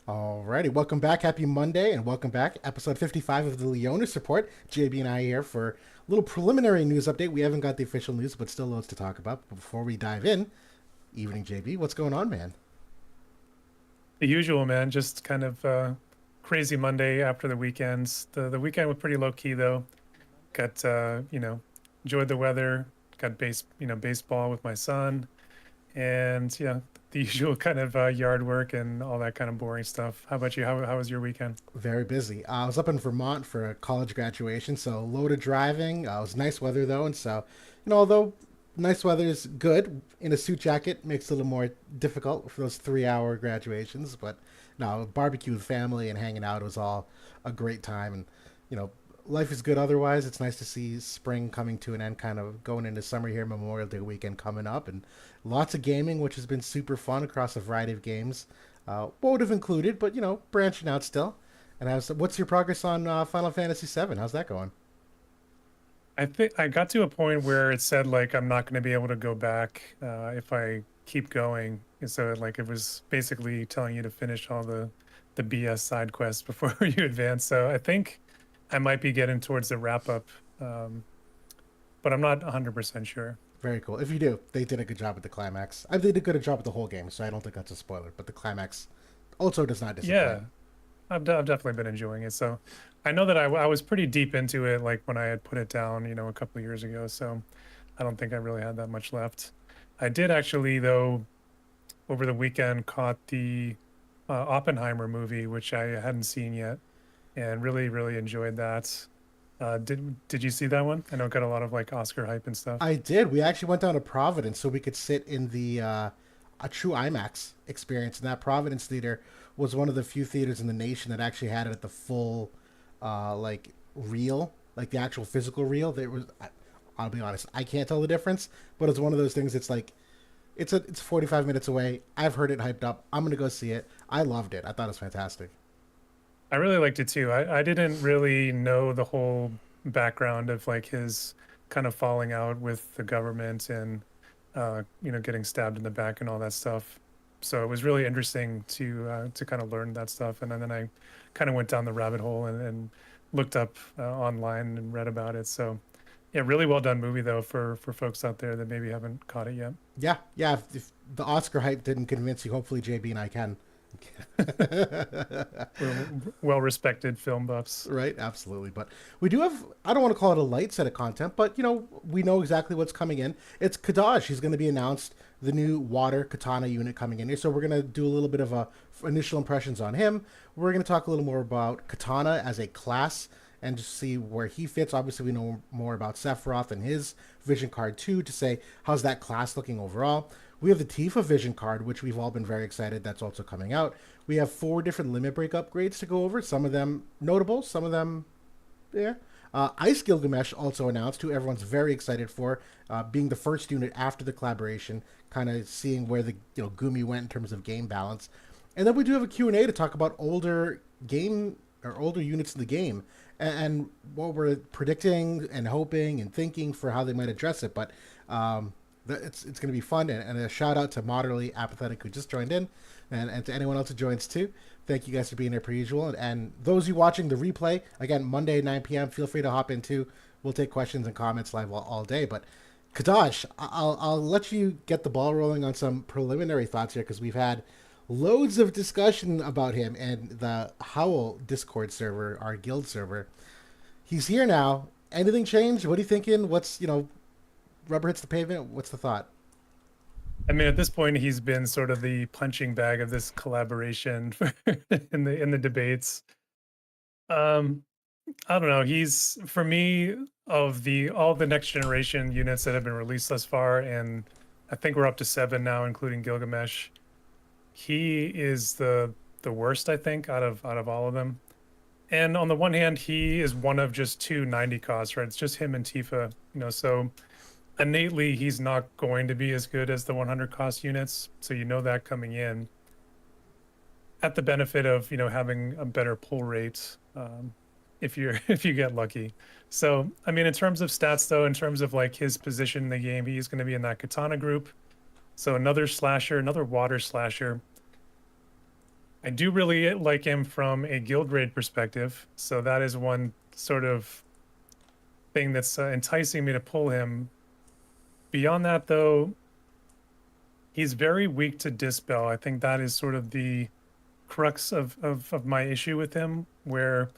Alrighty, welcome back. Happy Monday, and welcome back. Episode 55 of the Leonis Report. JB and I here for a little preliminary news update. We haven't got the official news, but still loads to talk about. But before we dive in, evening, JB, what's going on, man? The usual, man. Just kind of crazy Monday after the weekends. The weekend was pretty low key though. Got enjoyed the weather. Got baseball with my son, and the usual kind of yard work and all that kind of boring stuff. How about you? How was your weekend? Very busy. I was up in Vermont for a college graduation, so loaded driving. It was nice weather though, and so although nice weather is good, in a suit jacket makes it a little more difficult for those 3 hour graduations. But no, barbecue with family and hanging out was all a great time, and you know, life is good otherwise. It's nice to see spring coming to an end, kind of going into summer here. Memorial Day weekend coming up, and lots of gaming, which has been super fun across a variety of games. Wotv included, but branching out still. And what's your progress on Final Fantasy VII? How's that going? I think I got to a point where it said like I'm not going to be able to go back if I keep going. And so like it was basically telling you to finish all the BS side quests before you advance. So I think I might be getting towards the wrap up, um, but I'm not 100% sure. Very cool. If you do, they did a good job with the climax. They did a good job with the whole game, so I don't think that's a spoiler. But the climax also does not disappoint. Yeah, I've definitely been enjoying it. So I know that I was pretty deep into it, like when I had put it down, a couple of years ago. So I don't think I really had that much left. I did actually, though, over the weekend, caught the Oppenheimer movie, which I hadn't seen yet, and really, really enjoyed that. Did you see that one? I know it got a lot of like Oscar hype and stuff. I did. We actually went down to Providence so we could sit in the a true IMAX experience. And that Providence theater was one of the few theaters in the nation that actually had it at the full, like reel, like the actual physical reel. There was, I'll be honest, I can't tell the difference, but it's one of those things. It's like it's 45 minutes away. I've heard it hyped up. I'm gonna go see it. I loved it. I thought it was fantastic. I really liked it too. I didn't really know the whole background of like his kind of falling out with the government and getting stabbed in the back and all that stuff. So it was really interesting to kind of learn that stuff. And then I kind of went down the rabbit hole and looked up online and read about it. So yeah, really well done movie though for folks out there that maybe haven't caught it yet. Yeah, yeah. If the Oscar hype didn't convince you, hopefully JB and I can. We're well respected film buffs. Right, absolutely. But we do have, I don't want to call it a light set of content, but we know exactly what's coming in. It's Kadaj. He's going to be announced, the new water katana unit coming in here. So we're going to do a little bit of initial impressions on him. We're going to talk a little more about katana as a class and just see where he fits. Obviously, we know more about Sephiroth and his vision card too, to say how's that class looking overall. We have the Tifa vision card, which we've all been very excited. That's also coming out. We have 4 different limit break upgrades to go over. Some of them notable, some of them, yeah. Ice Gilgamesh also announced, who everyone's very excited for, being the first unit after the collaboration, kind of seeing where the Gumi went in terms of game balance. And then we do have a Q&A to talk about older game or older units in the game and what we're predicting and hoping and thinking for how they might address it. But it's going to be fun, and a shout out to Moderately Apathetic who just joined in, and to anyone else who joins too. Thank you guys for being there per usual, and those of you watching the replay again Monday 9 p.m. Feel free to hop in too. We'll take questions and comments live all day. But Kadash, I'll let you get the ball rolling on some preliminary thoughts here because we've had loads of discussion about him and the Howl Discord server, our guild server. He's here now. Anything changed? What are you thinking? What's rubber hits the pavement? What's the thought? I mean, at this point, he's been sort of the punching bag of this collaboration in the debates. Um, I don't know. He's for me of the all the next generation units that have been released thus far, and I think we're up to 7 now, including Gilgamesh. He is the worst, I think, out of all of them. And on the one hand, he is one of just 290 costs, right? It's just him and Tifa, so innately he's not going to be as good as the 100 cost units, so that coming in at the benefit of having a better pull rate, if you're if you get lucky. So I mean, in terms of stats though, in terms of like his position in the game, he's going to be in that katana group. So another slasher, another water slasher. I do really like him from a guild raid perspective. So that is one sort of thing that's enticing me to pull him. Beyond that, though, he's very weak to dispel. I think that is sort of the crux of my issue with him, where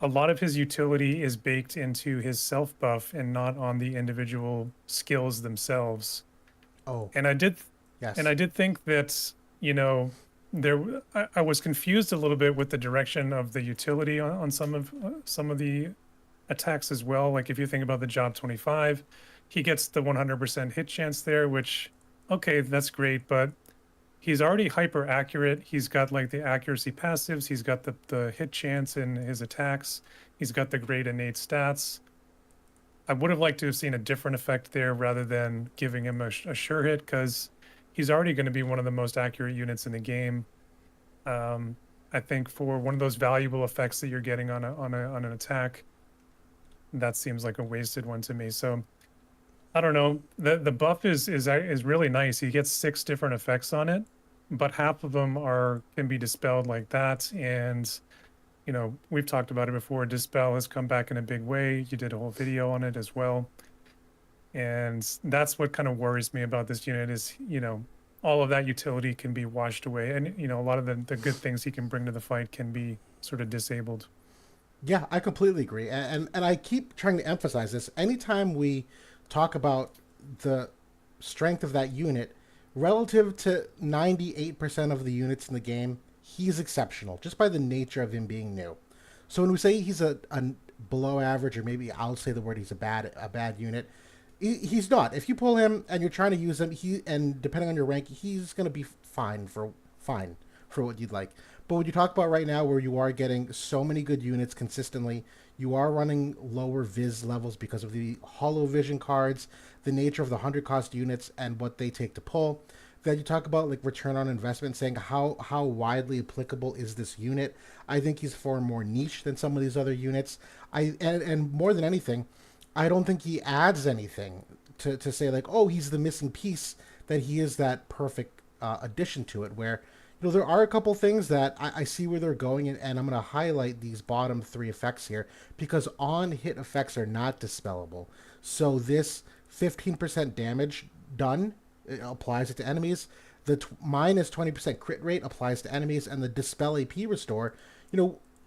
a lot of his utility is baked into his self buff and not on the individual skills themselves. Oh, And I did, and yes. I did think that, you know, I was confused a little bit with the direction of the utility on some of the attacks as well. Like if you think about the job 25, he gets the 100% hit chance there, which okay, that's great, but he's already hyper accurate. He's got like the accuracy passives, he's got the hit chance in his attacks, he's got the great innate stats. I would have liked to have seen a different effect there rather than giving him a sure hit, because he's already going to be one of the most accurate units in the game. Um, I think for one of those valuable effects that you're getting on on an attack, that seems like a wasted one to me. So I don't know. The buff is really nice. He gets 6 different effects on it, but half of them can be dispelled like that. And you know, we've talked about it before. Dispel has come back in a big way. You did a whole video on it as well. And that's what kind of worries me about this unit is, you know, all of that utility can be washed away. And, you know, a lot of the good things he can bring to the fight can be sort of disabled. Yeah, I completely agree, and I keep trying to emphasize this. Anytime we talk about the strength of that unit relative to 98% of the units in the game, he's exceptional just by the nature of him being new. So when we say he's a below average, or maybe I'll say the word he's a bad unit, he's not. If you pull him and you're trying to use him, and depending on your rank, he's going to be fine for what you'd like. But when you talk about right now, where you are getting so many good units consistently, you are running lower Viz levels because of the Hollow Vision cards, the nature of the 100 cost units, and what they take to pull. That you talk about like return on investment, saying how widely applicable is this unit. I think he's far more niche than some of these other units. And more than anything, I don't think he adds anything to say like, oh, he's the missing piece. That he is that perfect addition to it. Where there are a couple things that I see where they're going, and I'm going to highlight these bottom 3 effects here because on hit effects are not dispellable. So this 15% damage done, it applies it to enemies. The minus 20% crit rate applies to enemies, and the dispel AP restore,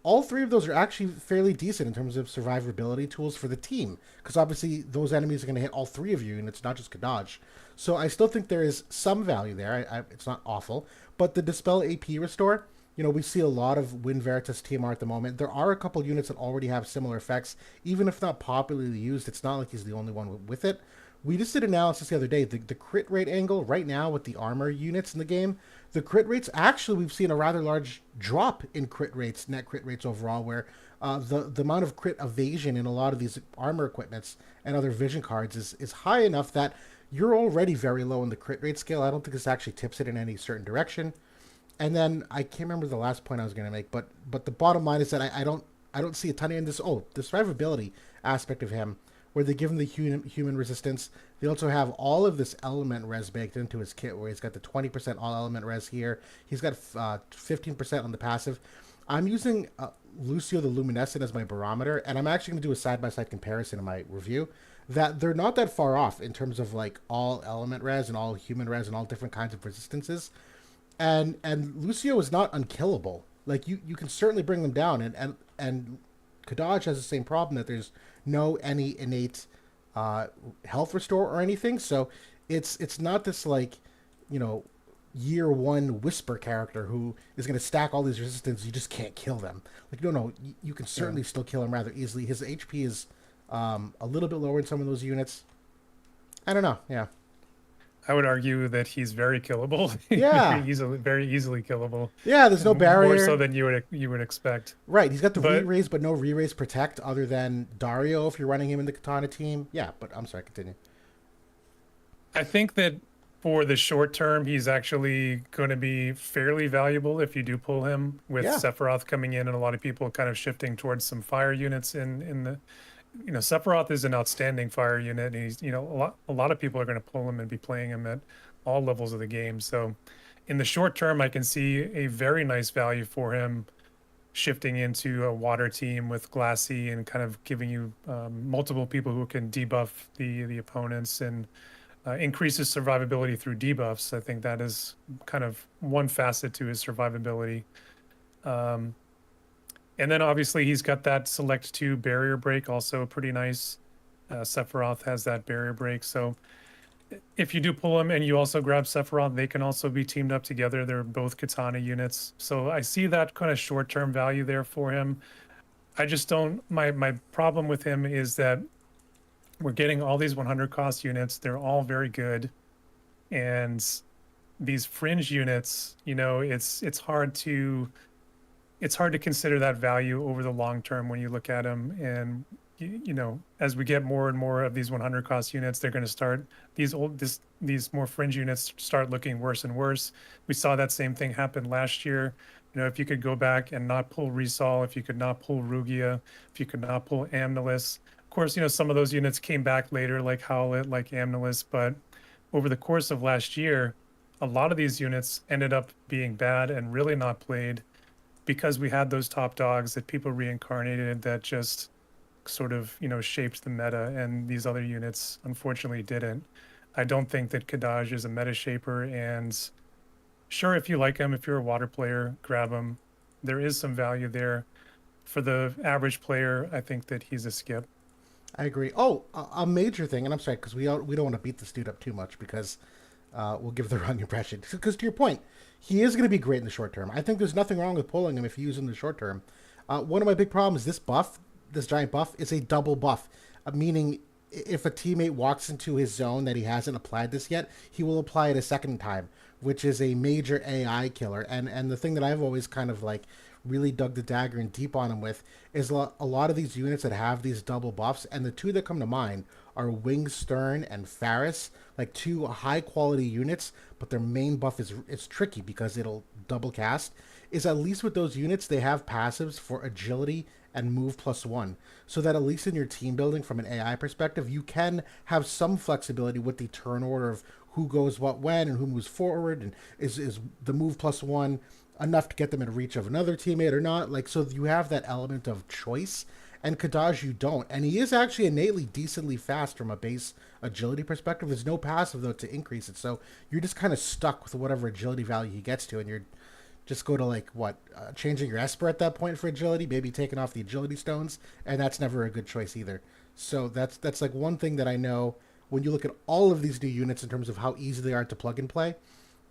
all 3 of those are actually fairly decent in terms of survivability tools for the team, because obviously those enemies are going to hit all 3 of you, and it's not just Kadaj. So I still think there is some value there. It's not awful, but the dispel AP restore, we see a lot of Win Veritas TMR at the moment. There are a couple units that already have similar effects, even if not popularly used. It's not like he's the only one with it. We just did analysis the other day. The crit rate angle right now with the armor units in the game, the crit rates actually we've seen a rather large drop in crit rates, net crit rates overall, where the amount of crit evasion in a lot of these armor equipments and other vision cards is high enough that you're already very low in the crit rate scale. I don't think this actually tips it in any certain direction. And then I can't remember the last point I was going to make, but the bottom line is that I don't see a ton in this. Oh, the survivability aspect of him, where they give him the human resistance. They also have all of this element res baked into his kit, where he's got the 20% all element res here. He's got 15% on the passive. I'm using Lucio the Luminescent as my barometer, and I'm actually going to do a side-by-side comparison in my review, that they're not that far off in terms of like all element res and all human res and all different kinds of resistances. And Lucio is not unkillable. Like you can certainly bring them down, and Kadaj has the same problem, that there's no any innate health restore or anything. So it's not this like year 1 whisper character who is going to stack all these resistance. You just can't kill them. Like no, you can certainly still kill him rather easily. His HP is a little bit lower in some of those units. I don't know. Yeah. I would argue that he's very killable. Yeah. Very easily killable. Yeah, there's no barrier. More so than you would expect. Right, he's got the re-raise, but no re-raise protect other than Dario if you're running him in the Katana team. Yeah, but I'm sorry, continue. I think that for the short term, he's actually going to be fairly valuable if you do pull him, with Sephiroth coming in and a lot of people kind of shifting towards some fire units in the. Sephiroth is an outstanding fire unit, and he's, a lot of people are going to pull him and be playing him at all levels of the game. So In the short term, I can see a very nice value for him shifting into a water team with Glassy and kind of giving you multiple people who can debuff the opponents and increases survivability through debuffs. I think that is kind of one facet to his survivability. And then obviously he's got that select 2 barrier break, also pretty nice. Sephiroth has that barrier break. So if you do pull him and you also grab Sephiroth, they can also be teamed up together. They're both Katana units. So I see that kind of short-term value there for him. I just don't, my problem with him is that we're getting all these 100 cost units. They're all very good. And these fringe units, you know, it's hard to consider that value over the long term when you look at them. And you know, as we get more and more of these 100 cost units, they're going to start these more fringe units start looking worse and worse. We saw that same thing happen last year. You know, if you could go back and not pull Resol, if you could not pull Rugia, if you could not pull Amnelis. Of course, you know, some of those units came back later, like Howlet, like Amnelis, but over the course of last year, a lot of these units ended up being bad and really not played because we had those top dogs that people reincarnated that just sort of, you know, shaped the meta, and these other units unfortunately didn't. I don't think that Kadaj is a meta shaper, and sure, if you like him, if you're a water player, grab him. There is some value there. For the average player, I think that he's a skip. I agree. Oh, a major thing, and I'm sorry because we don't want to beat this dude up too much because we'll give the wrong impression. Because to your point, he is going to be great in the short term. I think there's nothing wrong with pulling him if you use him in the short term. One of my big problems is this giant buff is a double buff, meaning if a teammate walks into his zone that he hasn't applied this yet, he will apply it a second time, which is a major AI killer. And the thing that I've always kind of like really dug the dagger and deep on him with is a lot of these units that have these double buffs, and the two that come to mind are Wing Sterne and Faris, like 2 high quality units, but their main buff is it's tricky because it'll double cast. Is at least with those units they have passives for agility and move +1, so that at least in your team building from an AI perspective, you can have some flexibility with the turn order of who goes what when and who moves forward, and is the move +1 enough to get them in reach of another teammate or not. Like, so you have that element of choice, and Kadaj you don't. And he is actually innately decently fast from a base agility perspective. There's no passive though to increase it, so you're just kind of stuck with whatever agility value he gets to, and you're just go to like changing your Esper at that point for agility, maybe taking off the agility stones, and that's never a good choice either. So that's like one thing that I know when you look at all of these new units in terms of how easy they are to plug and play.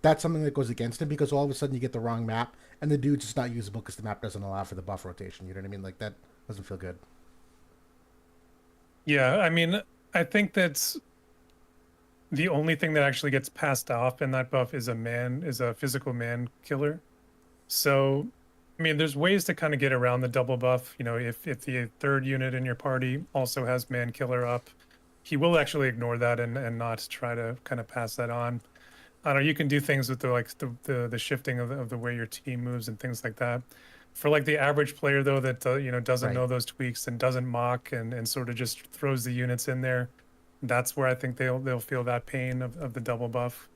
That's something that goes against him because all of a sudden you get the wrong map and the dude's just not usable because the map doesn't allow for the buff rotation. You know what I mean? Like that doesn't feel good. Yeah, I mean, I think that's the only thing that actually gets passed off in that buff is a physical man killer. So, I mean, there's ways to kind of get around the double buff. You know, if the third unit in your party also has man killer up, he will actually ignore that and not try to kind of pass that on. I don't know, you can do things with the shifting of the way your team moves and things like that. For like the average player though that you know doesn't know those tweaks and doesn't mock and sort of just throws the units in there, that's where I think they'll feel that pain of the double buff.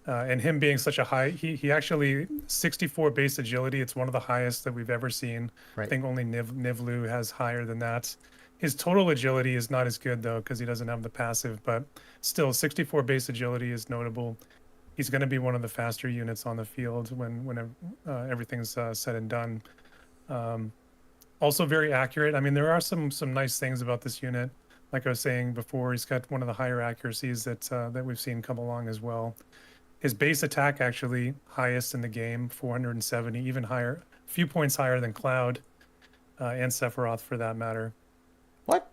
And him being such a high, he actually 64 base agility. It's one of the highest that we've ever seen. Right. I think only Nivlu has higher than that. His total agility is not as good though because he doesn't have the passive, but still 64 base agility is notable. He's going to be one of the faster units on the field when everything's said and done. Also very accurate. I mean, there are some nice things about this unit. Like I was saying before, he's got one of the higher accuracies that we've seen come along as well. His base attack actually highest in the game, 470, even higher, a few points higher than Cloud and Sephiroth for that matter. What?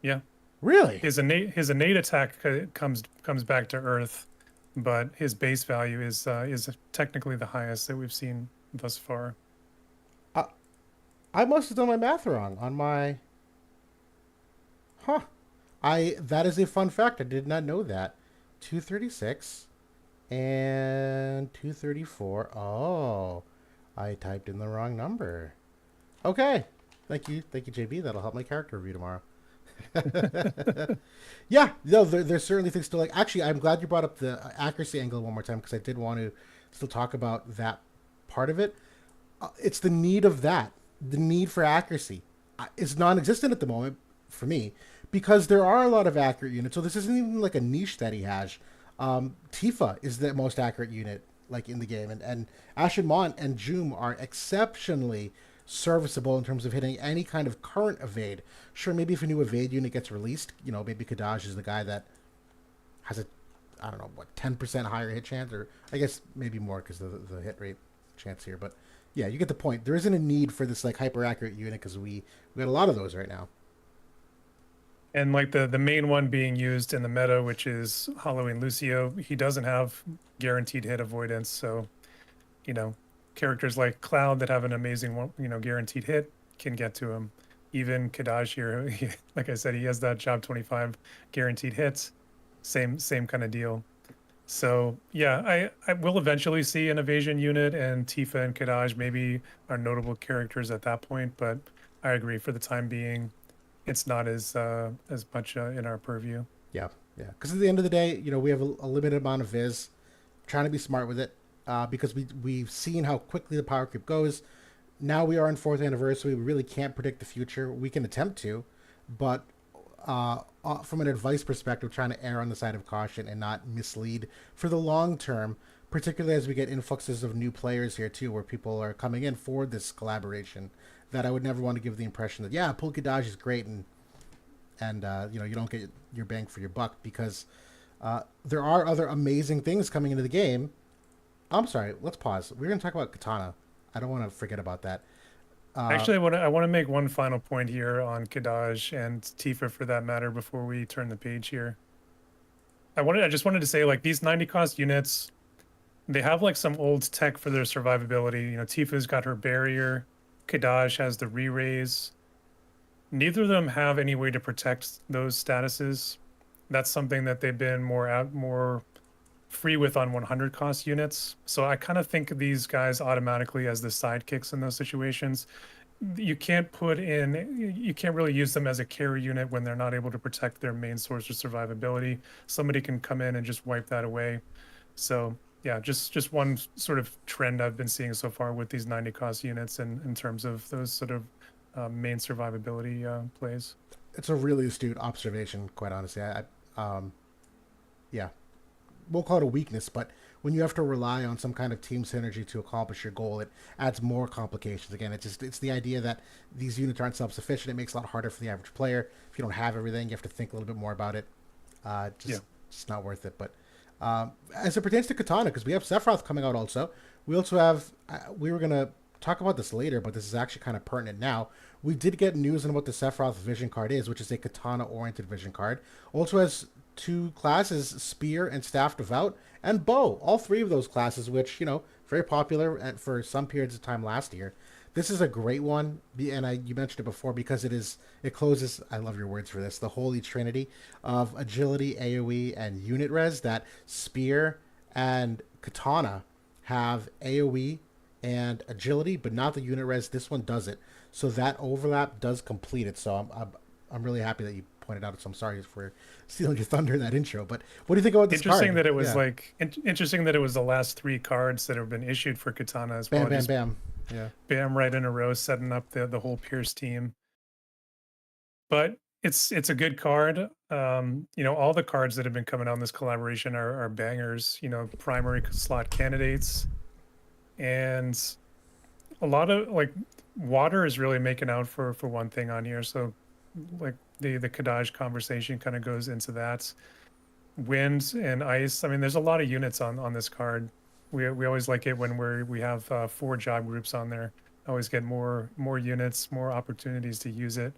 Yeah. Really? His innate attack comes back to Earth, but his base value is technically the highest that we've seen thus far. I must have done my math wrong on my. Huh. That is a fun fact. I did not know that. 236 and 234. Oh, I typed in the wrong number. Okay. Thank you, JB. That'll help my character review tomorrow. Yeah, no, there's certainly things to like. Actually, I'm glad you brought up the accuracy angle one more time because I did want to still talk about that part of it. It's the need of that, the need for accuracy is non-existent at the moment for me because there are a lot of accurate units. So this isn't even like a niche that he has. Tifa is the most accurate unit like in the game, and Ashenmont and Joom are exceptionally serviceable in terms of hitting any kind of current evade. Sure, maybe if a new evade unit gets released, maybe Kadaj is the guy that has a, I don't know, what, 10% higher hit chance, or I guess maybe more because the hit rate chance here. But yeah, you get the point. There isn't a need for this like hyper accurate unit because we got a lot of those right now. And like the main one being used in the meta, which is Halloween Lucio, he doesn't have guaranteed hit avoidance. So, you know, characters like Cloud that have an amazing one, guaranteed hit can get to him. Even Kadaj here, like I said, he has that job 25 guaranteed hits. Same kind of deal. So yeah, I will eventually see an evasion unit, and Tifa and Kadaj maybe are notable characters at that point, but I agree for the time being, it's not as much in our purview. Yeah, yeah. Because at the end of the day, we have a limited amount of Viz. Trying to be smart with it, because we've seen how quickly the power creep goes. Now we are in fourth anniversary. We really can't predict the future. We can attempt to, but from an advice perspective, trying to err on the side of caution and not mislead for the long term, particularly as we get influxes of new players here too, where people are coming in for this collaboration. That I would never want to give the impression that pull Kadaj is great and you don't get your bang for your buck because there are other amazing things coming into the game. I'm sorry, let's pause. We're going to talk about Katana. I don't want to forget about that. Actually, I want to make one final point here on Kadaj and Tifa for that matter before we turn the page here. I just wanted to say, like, these 90 cost units, they have like some old tech for their survivability. Tifa's got her barrier, Kadaj has the re-raise. Neither of them have any way to protect those statuses. That's something that they've been more free with on 100 cost units. So I kind of think of these guys automatically as the sidekicks in those situations. You can't really use them as a carry unit when they're not able to protect their main source of survivability. Somebody can come in and just wipe that away. So yeah, just one sort of trend I've been seeing so far with these 90 cost units in terms of those sort of main survivability plays. It's a really astute observation, quite honestly. Yeah, we'll call it a weakness, but when you have to rely on some kind of team synergy to accomplish your goal, it adds more complications. Again, it's the idea that these units aren't self-sufficient. It makes it a lot harder for the average player. If you don't have everything, you have to think a little bit more about it. Just not worth it. But as it pertains to Katana, because we have Sephiroth coming out also, we also have, we were going to talk about this later, but this is actually kind of pertinent now. We did get news on what the Sephiroth vision card is, which is a katana-oriented vision card. Also has two classes, Spear and Staff Devout, and Bow. All three of those classes, which, very popular for some periods of time last year. This is a great one, and you mentioned it before because it closes, I love your words for this, the holy trinity of agility, AoE, and unit res. That Spear and Katana have AoE and agility, but not the unit res. This one does it. So that overlap does complete it. So I'm really happy that you pointed out. So I'm sorry for stealing your thunder in that intro. But what do you think about this interesting card? That it was interesting that it was the last three cards that have been issued for Katana as well. Bam. Yeah. Bam, right in a row, setting up the whole Pierce team. But it's a good card. All the cards that have been coming out in this collaboration are bangers. Primary slot candidates, and a lot of like water is really making out for one thing on here. So like the Kadaj conversation kind of goes into that. Wind and ice. I mean, there's a lot of units on this card. We always like it when we have 4 job groups on there. Always get more units, more opportunities to use it.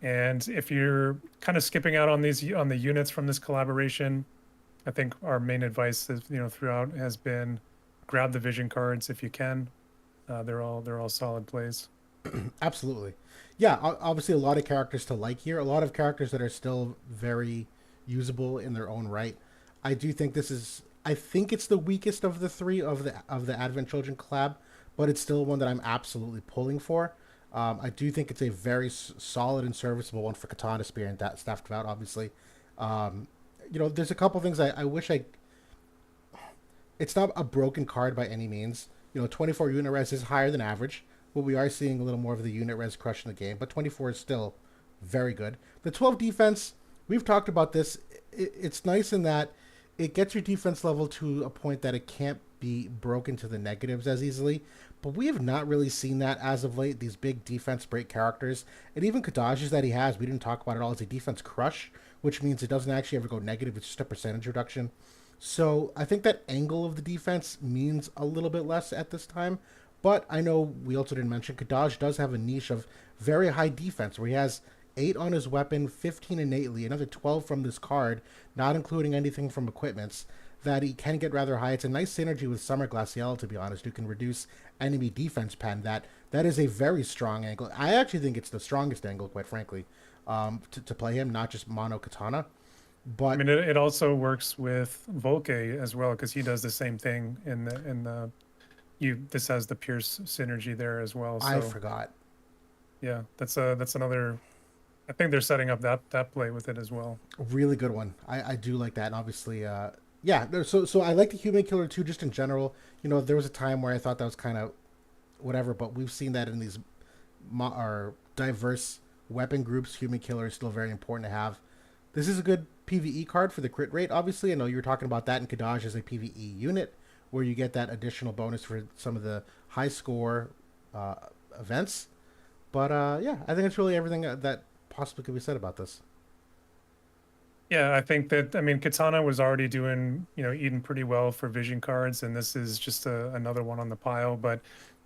And if you're kind of skipping out on the units from this collaboration, I think our main advice is, throughout has been grab the vision cards if you can. They're all solid plays. Absolutely. Yeah, obviously a lot of characters to like here. A lot of characters that are still very usable in their own right. I do think I think it's the weakest of the 3 of the Advent Children collab, but it's still one that I'm absolutely pulling for. I do think it's a very solid and serviceable one for Katana, Spear, and that Staff Devout, obviously. There's a couple things I wish it's not a broken card by any means. 24 unit res is higher than average, but we are seeing a little more of the unit res crush in the game. But 24 is still very good. The 12 defense, we've talked about this. It's nice in that it gets your defense level to a point that it can't be broken to the negatives as easily. But we have not really seen that as of late. These big defense break characters, and even Kadaj's that he has, we didn't talk about it all. It's a defense crush, which means it doesn't actually ever go negative. It's just a percentage reduction. So I think that angle of the defense means a little bit less at this time. But I know we also didn't mention Kadaj does have a niche of very high defense where he has 8 on his weapon, 15 innately, another 12 from this card, not including anything from equipments, that he can get rather high. It's a nice synergy with Summer Glacial, to be honest, who can reduce enemy defense pen. That is a very strong angle. I actually think it's the strongest angle, quite frankly, to play him, not just mono katana. But I mean, it also works with Volke as well because he does the same thing this has the Pierce synergy there as well. So I forgot. yeah, that's another. I think they're setting up that play with it as well. Really good one. I do like that. And obviously, yeah. So I like the Human Killer too, just in general. There was a time where I thought that was kind of whatever, but we've seen that in these or diverse weapon groups. Human Killer is still very important to have. This is a good PvE card for the crit rate. Obviously, I know you were talking about that in Kadaj as a PvE unit, where you get that additional bonus for some of the high score events. But yeah, I think it's really everything that possibly could be said about this. Yeah, I think that, I mean, Katana was already doing, eating pretty well for vision cards, and this is just another one on the pile. But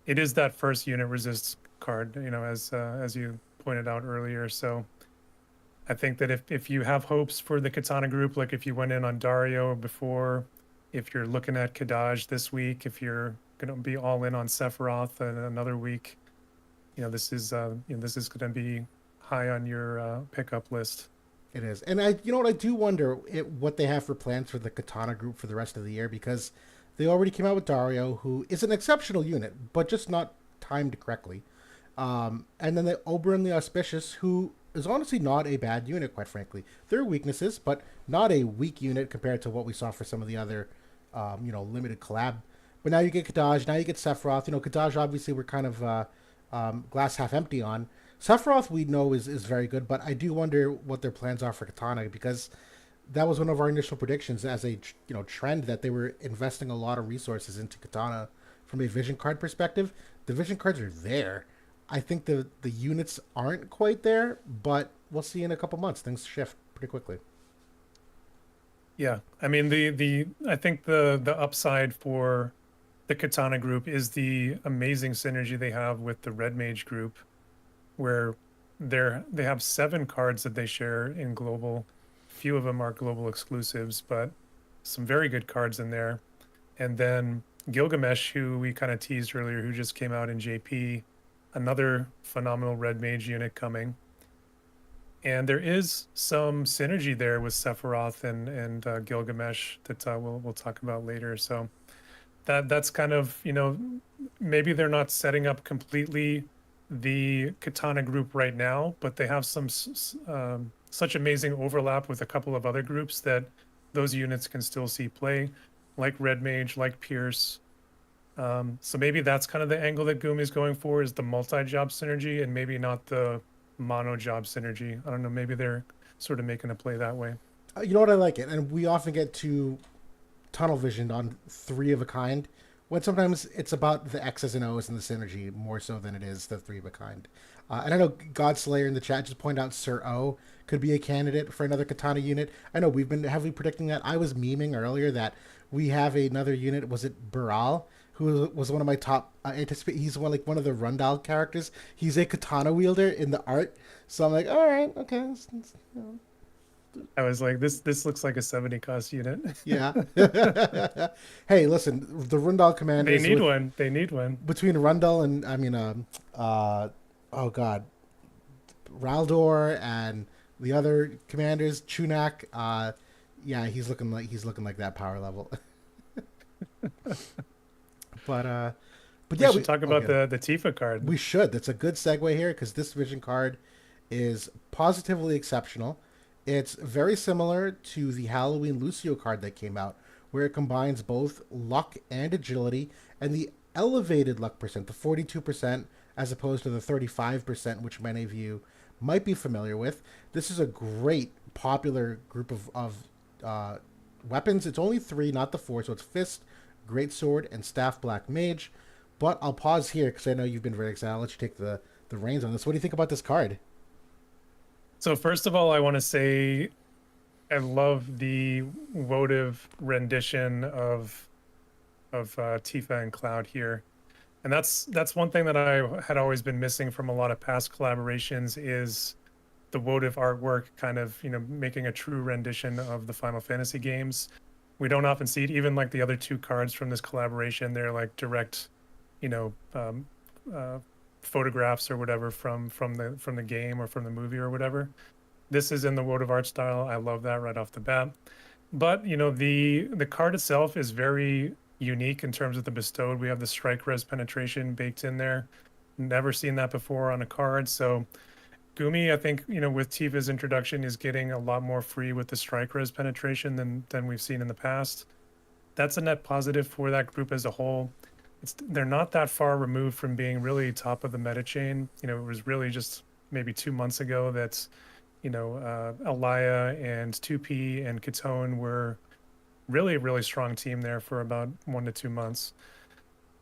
it is that first unit resist card, as you pointed out earlier. So I think that if you have hopes for the Katana group, like if you went in on Dario before, if you're looking at Kadaj this week, if you're going to be all in on Sephiroth another week, this is going to be high on your pickup list. It is. And I do wonder what they have for plans for the Katana group for the rest of the year, because they already came out with Dario, who is an exceptional unit, but just not timed correctly. And then the Oberon the Auspicious, who is honestly not a bad unit, quite frankly. There are weaknesses, but not a weak unit compared to what we saw for some of the other, limited collab. But now you get Kadaj, now you get Sephiroth. Kadaj, obviously, we're kind of glass half empty on. Sephiroth, we know, is very good, but I do wonder what their plans are for Katana, because that was one of our initial predictions as a trend, that they were investing a lot of resources into Katana from a vision card perspective. The vision cards are there. I think the units aren't quite there, but we'll see in a couple months. Things shift pretty quickly. Yeah, I mean I think the upside for the Katana group is the amazing synergy they have with the Red Mage group, where they have 7 cards that they share in global. Few of them are global exclusives, but some very good cards in there. And then Gilgamesh, who we kind of teased earlier, who just came out in JP, another phenomenal Red Mage unit coming. And there is some synergy there with Sephiroth and Gilgamesh that we'll talk about later. So that's kind of, maybe they're not setting up completely the Katana group right now, but they have some such amazing overlap with a couple of other groups that those units can still see play, like Red Mage, like Pierce. So maybe that's kind of the angle that Gumi is going for, is the multi-job synergy, and maybe not the mono-job synergy. I don't know, maybe they're sort of making a play that way. You know what, I like it, and we often get to tunnel visioned on 3 of a kind, when sometimes it's about the X's and O's and the synergy more so than it is the 3 of a kind. And I know Godslayer in the chat just pointed out Sir O could be a candidate for another Katana unit. I know we've been heavily predicting that. I was memeing earlier that we have another unit. Was it Baral, who was one of my top anticipate? He's one of the Rundal characters. He's a katana wielder in the art. So I'm like, all right, okay. I was like, this looks like a 70 cost unit. Yeah. Hey, listen, the Rundal commanders. They need one. They need one. Between Rundal and oh god, Raldor and the other commanders, Chunak. Yeah, he's looking like that power level. But yeah, we should talk about the Tifa card. We should. That's a good segue here, because this vision card is positively exceptional. It's very similar to the Halloween Lucio card that came out, where it combines both luck and agility, and the elevated luck percent, the 42%, as opposed to the 35%, which many of you might be familiar with. This is a great popular group of weapons. It's only three, not the four, so it's Fist, Greatsword, and Staff Black Mage. But I'll pause here because I know you've been very excited. I'll let you take the reins on this. What do you think about this card? So first of all, I want to say I love the wotv rendition of Tifa and Cloud here. And that's one thing that I had always been missing from a lot of past collaborations is the wotv artwork kind of, making a true rendition of the Final Fantasy games. We don't often see it. Even like the other two cards from this collaboration, they're like direct, you know, um, uh, photographs or whatever from the game or from the movie or whatever. This is in the wotv art style. I love that right off the bat. But the card itself is very unique in terms of the bestowed. We have the strike res penetration baked in there. Never seen that before on a card. So Gumi, I think, with Tifa's introduction, is getting a lot more free with the strike res penetration than we've seen in the past. That's a net positive for that group as a whole. They're not that far removed from being really top of the meta chain. It was really just maybe 2 months ago that, Alaya and 2P and Katone were really a really strong team there for about 1 to 2 months.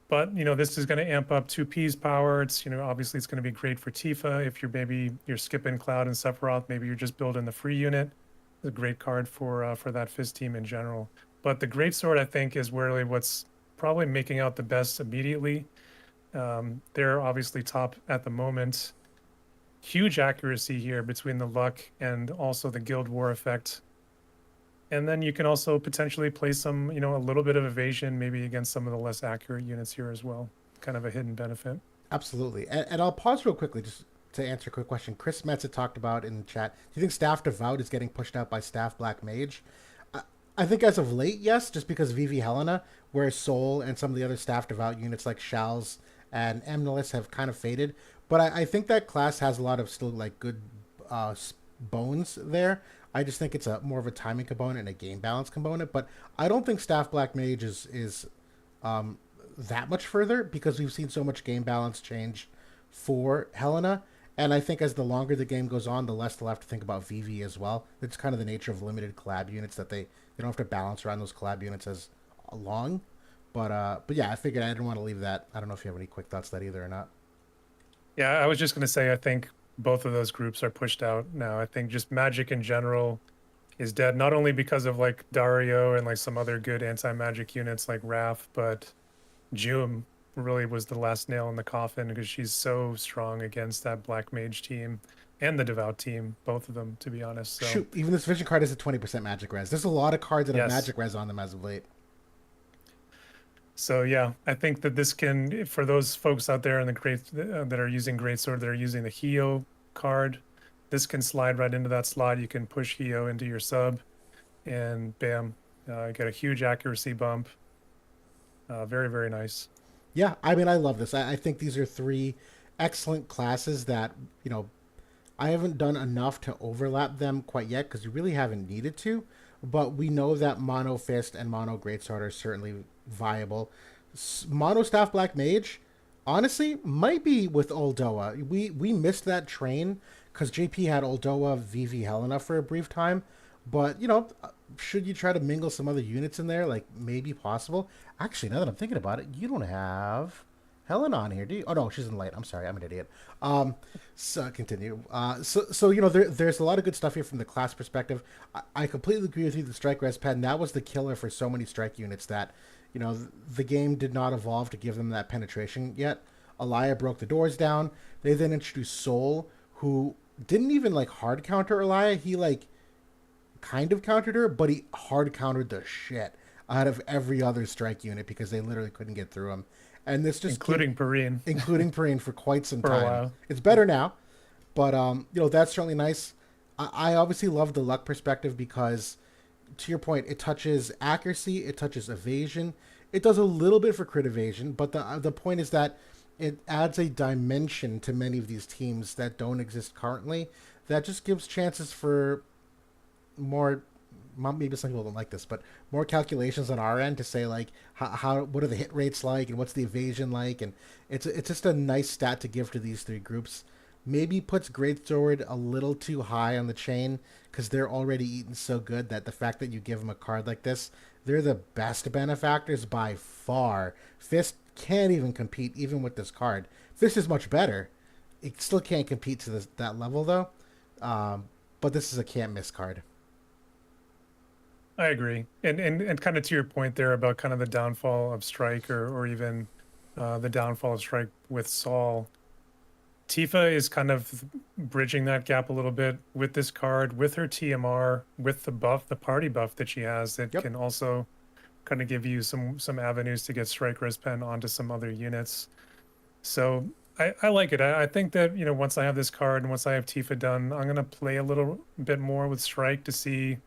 But this is going to amp up 2P's power. It's obviously it's going to be great for Tifa if you're skipping Cloud and Sephiroth. Maybe you're just building the free unit. It's a great card for that Fist team in general. But the Greatsword, I think, is really what's probably making out the best immediately. They're obviously top at the moment. Huge accuracy here between the luck and also the Guild War effect. And then you can also potentially play some, a little bit of evasion, maybe against some of the less accurate units here as well. Kind of a hidden benefit. Absolutely. And I'll pause real quickly just to answer a quick question. Chris Metz had talked about in the chat. Do you think Staff Devout is getting pushed out by Staff Black Mage? I think as of late, yes, just because Vivi Helena, whereas Soul and some of the other Staff Devout units like Shalze and Emnilus have kind of faded. But I think that class has a lot of still like good bones there. I just think it's a more of a timing component and a game balance component. But I don't think Staff Black Mage is that much further because we've seen so much game balance change for Helena. And I think as the longer the game goes on, the less they'll have to think about VV as well. It's kind of the nature of limited collab units that they don't have to balance around those collab units as long. But yeah, I figured I didn't want to leave that. I don't know if you have any quick thoughts on that either or not. Yeah, I was just going to say, I think both of those groups are pushed out now. I think just Magic in general is dead, not only because of like Dario and like some other good anti-magic units like Raph, but Jum really was the last nail in the coffin because she's so strong against that Black Mage team and the Devout team, both of them, to be honest. So Shoot, even this vision card has a 20% magic res. There's a lot of cards that have yes. magic res on them as of late. So yeah, I think that this can, for those folks out there in the great that are using Greatsword, that are using the Hio card, this can slide right into that slot. You can push Hio into your sub, and bam, get a huge accuracy bump. Very, very nice. Yeah, I mean, I love this. I think these are three excellent classes that, I haven't done enough to overlap them quite yet because you really haven't needed to. But we know that Mono Fist and Mono Greatsword are certainly viable. Mono Staff Black Mage, honestly, might be with Oldoa. We missed that train because JP had Oldoa, Vivi, Helena for a brief time. But, should you try to mingle some other units in there? Like, maybe possible. Actually, now that I'm thinking about it, you don't have Helen on here, do you? Oh, no, she's in light. I'm sorry. I'm an idiot. So continue. There's a lot of good stuff here from the class perspective. I completely agree with you. The strike res pen, that was the killer for so many strike units that, the game did not evolve to give them that penetration yet. Alaya broke the doors down. They then introduced Soul, who didn't even, hard counter Alaya. He, kind of countered her, but he hard countered the shit out of every other strike unit because they literally couldn't get through him. And this just including Perrine for quite some for time. A while. It's better now, but that's certainly nice. I obviously love the luck perspective because, to your point, it touches accuracy, it touches evasion, it does a little bit for crit evasion, but the point is that it adds a dimension to many of these teams that don't exist currently. That just gives chances for more maybe some people don't like this, but more calculations on our end to say like how what are the hit rates like and what's the evasion like, and it's just a nice stat to give to these three groups. Maybe puts Greatsword a little too high on the chain because they're already eating so good that the fact that you give them a card like this, they're the best benefactors by far. Fist can't even compete even with this card. Fist is much better. It still can't compete to that level though. Um, but this is a can't miss card. I agree. And kind of to your point there about kind of the downfall of Strike or even the downfall of Strike with Saul. Tifa is kind of bridging that gap a little bit with this card, with her TMR, with the buff, the party buff that she has that Yep. can also kind of give you some avenues to get Strike Res Pen onto some other units. So I like it. I think that, you know, once I have this card and once I have Tifa done, I'm gonna play a little bit more with Strike to see.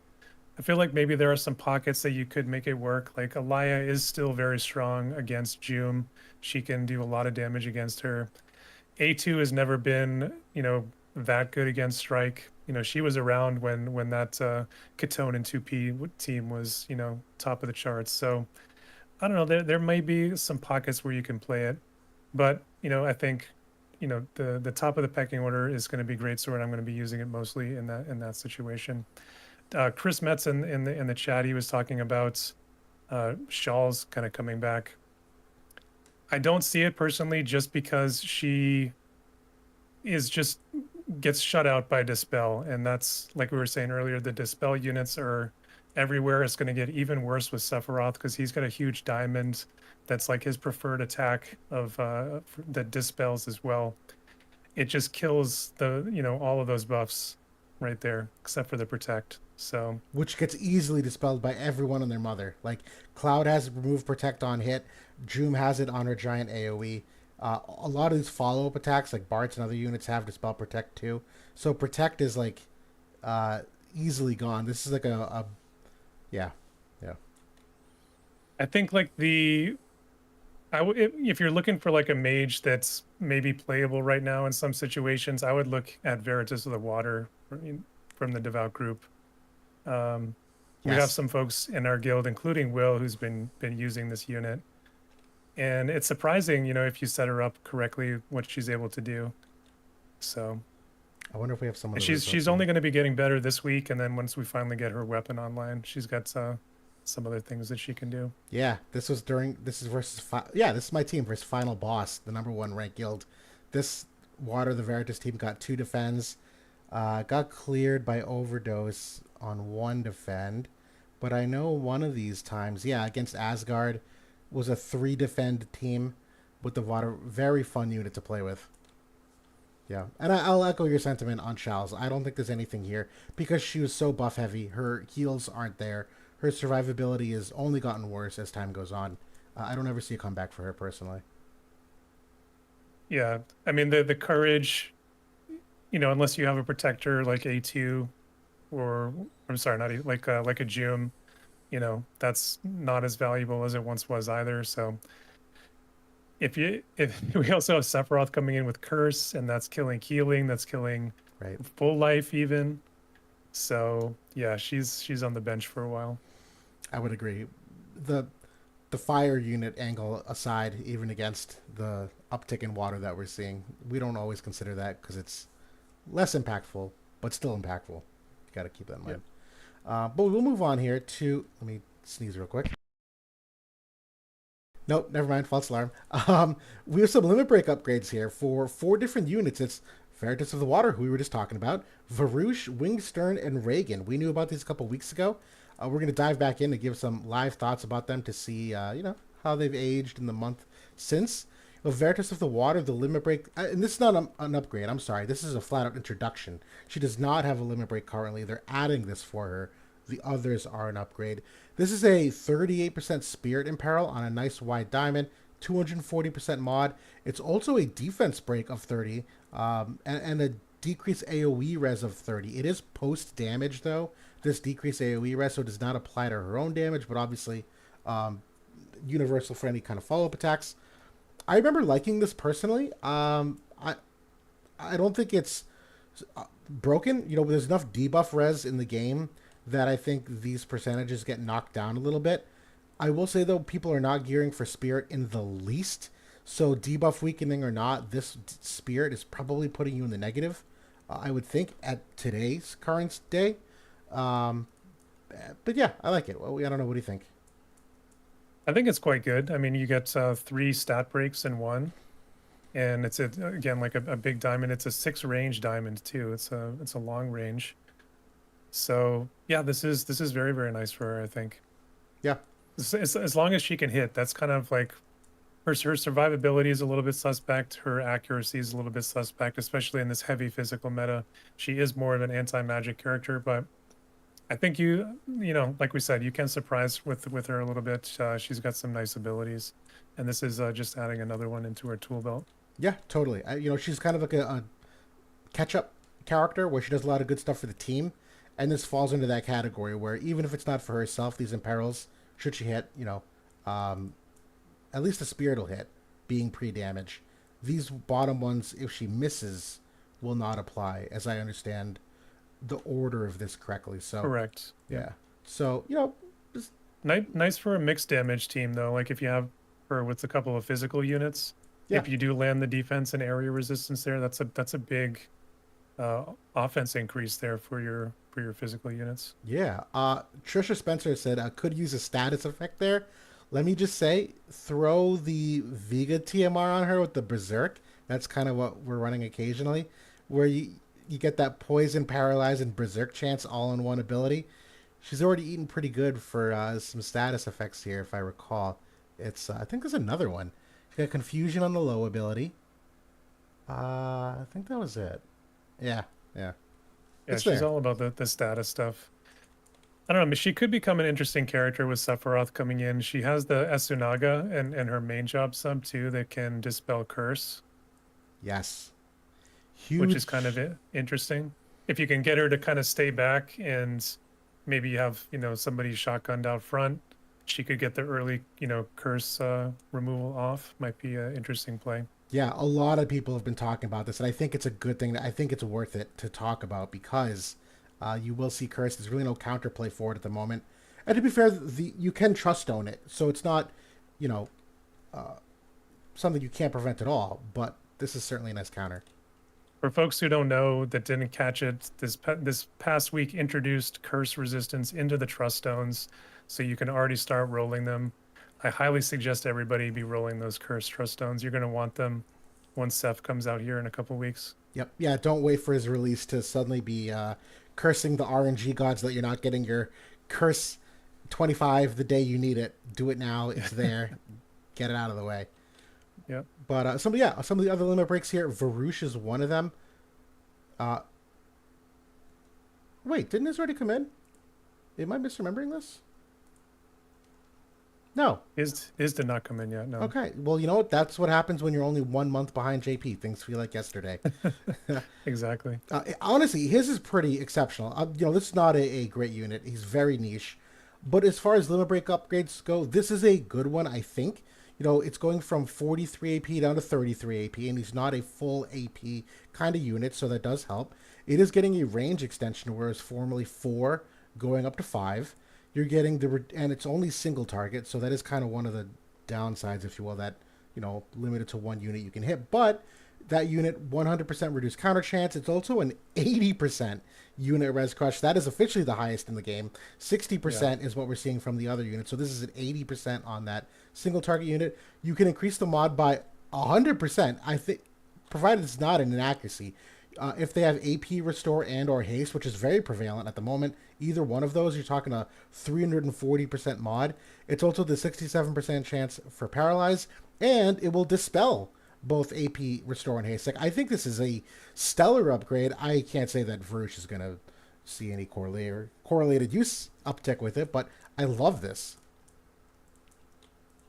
I feel like maybe there are some pockets that you could make it work. Like Alaya is still very strong against Jum. She can do a lot of damage against her. A2 has never been, you know, that good against Strike. You know, she was around when that Katone and 2P team was, you know, top of the charts. So I don't know. There may be some pockets where you can play it, but you know, I think, you know, the top of the pecking order is going to be Greatsword. I'm going to be using it mostly in that situation. Chris Metz in the chat, he was talking about Shalze kind of coming back. I don't see it personally, just because she is just gets shut out by Dispel, and that's like we were saying earlier. The Dispel units are everywhere. It's going to get even worse with Sephiroth because he's got a huge diamond that's like his preferred attack of that dispels as well. It just kills the, you know, all of those buffs right there, except for the protect. So Which gets easily dispelled by everyone and their mother. Like Cloud has remove protect on hit, Joom has it on her giant AOE. A lot of these follow up attacks, like Barts and other units, have dispel protect too. So protect is like uh, easily gone. This is like a yeah, yeah. I think like if you're looking for like a mage that's maybe playable right now in some situations, I would look at Veritas of the Water from the Devout group. We have Yes. some folks in our guild, including Will, who's been using this unit, and it's surprising, you know, if you set her up correctly, what she's able to do. So, I wonder if we have some of and the she's results only here. going to be getting better this week, and then once we finally get her weapon online, she's got some other things that she can do. Yeah, this was during. This is versus. Yeah, this is my team versus final boss, the number one ranked guild. This Water the Veritas team got two defends. Got cleared by overdose on one defend, but I know one of these times, yeah, against Asgard, was a three defend team with the Water. Very fun unit to play with. Yeah, and I'll echo your sentiment on Shalze. I don't think there's anything here because she was so buff heavy. Her heals aren't there. Her survivability has only gotten worse as time goes on. I don't ever see a comeback for her personally. Yeah, I mean the courage, you know, unless you have a protector like A2 or I'm sorry, not like a Jum, you know, that's not as valuable as it once was either. So if we also have Sephiroth coming in with Curse, and that's killing healing, that's killing Right. full life even. So yeah, she's on the bench for a while. I would agree. The the fire unit angle aside, even against the uptick in water that we're seeing, we don't always consider that because it's less impactful, but still impactful. You got to keep that in Yep. mind. But we'll move on here to. Let me sneeze real quick. Nope, never mind. False alarm. We have some limit break upgrades here for four different units. It's Veritas of the Water, who we were just talking about, Varush, Winged Sterne, and Raegen. We knew about these a couple weeks ago. We're going to dive back in to give some live thoughts about them to see, how they've aged in the month since. Veritas of the Water, the limit break, and this is not an upgrade. I'm sorry, this is a flat out introduction. She does not have a limit break currently. They're adding this for her. The others are an upgrade. This is a 38% Spirit Imperil on a nice wide diamond, 240% mod. It's also a defense break of 30, and a decreased AoE res of 30. It is post damage though. This decreased AoE res, so it does not apply to her own damage, but obviously um, universal for any kind of follow up attacks. I remember liking this personally. I don't think it's broken. You know, there's enough debuff res in the game that I think these percentages get knocked down a little bit. I will say though, people are not gearing for Spirit in the least. So debuff weakening or not, this Spirit is probably putting you in the negative. I would think at today's current day. Um, but yeah, I like it. Well, I don't know. What do you think? I think it's quite good. I mean, you get 3 stat breaks in one, and it's again like a big diamond. It's a 6 range diamond too. It's a long range. So yeah, this is very very nice for her. I think. Yeah, As long as she can hit, that's kind of like her survivability is a little bit suspect. Her accuracy is a little bit suspect, especially in this heavy physical meta. She is more of an anti-magic character, but I think like we said, you can surprise with her a little bit. She's got some nice abilities, and this is just adding another one into her tool belt. yeah, totally. She's kind of like a catch-up character where she does a lot of good stuff for the team, and this falls into that category where even if it's not for herself, these imperils, should she hit, um, at least the spirit will hit, being pre-damage. These bottom ones, if she misses, will not apply, as I understand the order of this correctly. So Correct. yeah. So just, Nice for a mixed damage team though. Like if you have her with a couple of physical units, yeah, if you do land the defense and area resistance there, that's a big offense increase there for your physical units. yeah. Trisha Spencer said could use a status effect there. Let me just say, throw the Vega TMR on her with the Berserk. That's kind of what we're running occasionally, where you get that poison, paralyze, and Berserk chance all in one ability. She's already eaten pretty good for some status effects here, if I recall. It's I think there's another one. She got confusion on the low ability. I think that was it. Yeah, yeah. Yeah, It's she's there. all about the status stuff. I don't know, but she could become an interesting character with Sephiroth coming in. She has the Esunaga and her main job sub too that can dispel curse, Yes. which is kind of Huge. interesting. If you can get her to kind of stay back and maybe you have, somebody shotgunned out front, she could get the early, curse removal off. Might be an interesting play. Yeah, a lot of people have been talking about this, and I think it's a good thing. I think it's worth it to talk about because you will see curse. There's really no counterplay for it at the moment. And to be fair, you can trust own it, so it's not, you know, something you can't prevent at all. But this is certainly a nice counter. For folks who don't know that didn't catch it, this past week introduced curse resistance into the trust stones, so you can already start rolling them. I highly suggest everybody be rolling those curse trust stones. You're going to want them once Seth comes out here in a couple weeks. Yep. Yeah. Don't wait for his release to suddenly be cursing the RNG gods that you're not getting your curse 25 the day you need it. Do it now. It's there. Get it out of the way. Yeah. But some of the other limit breaks here. Varush is one of them. Uh, Wait, didn't this already come in? Am I misremembering this? No. His did not come in yet. No. Okay. Well, you know what? That's what happens when you're only 1 month behind JP. Things feel like yesterday. Exactly. Honestly, his is pretty exceptional. This is not a great unit. He's very niche. But as far as limit break upgrades go, this is a good one, I think. It's going from 43 AP down to 33 AP, and he's not a full AP kind of unit, so that does help. It is getting a range extension, whereas formerly 4 going up to 5. You're getting and it's only single target, so that is kind of one of the downsides, if you will, that, limited to one unit you can hit. But that unit 100% reduced counter chance. It's also an 80% unit res crush. That is officially the highest in the game. 60% is what we're seeing from the other units. So this is an 80% on that single target unit. You can increase the mod by 100%. I think, provided it's not an inaccuracy. If they have AP restore and or haste, which is very prevalent at the moment, either one of those, you're talking a 340% mod. It's also the 67% chance for paralyze, and it will dispel both AP restore and haste. Like, I think this is a stellar upgrade. I can't say that Varush is going to see any correlated use uptick with it, but I love this.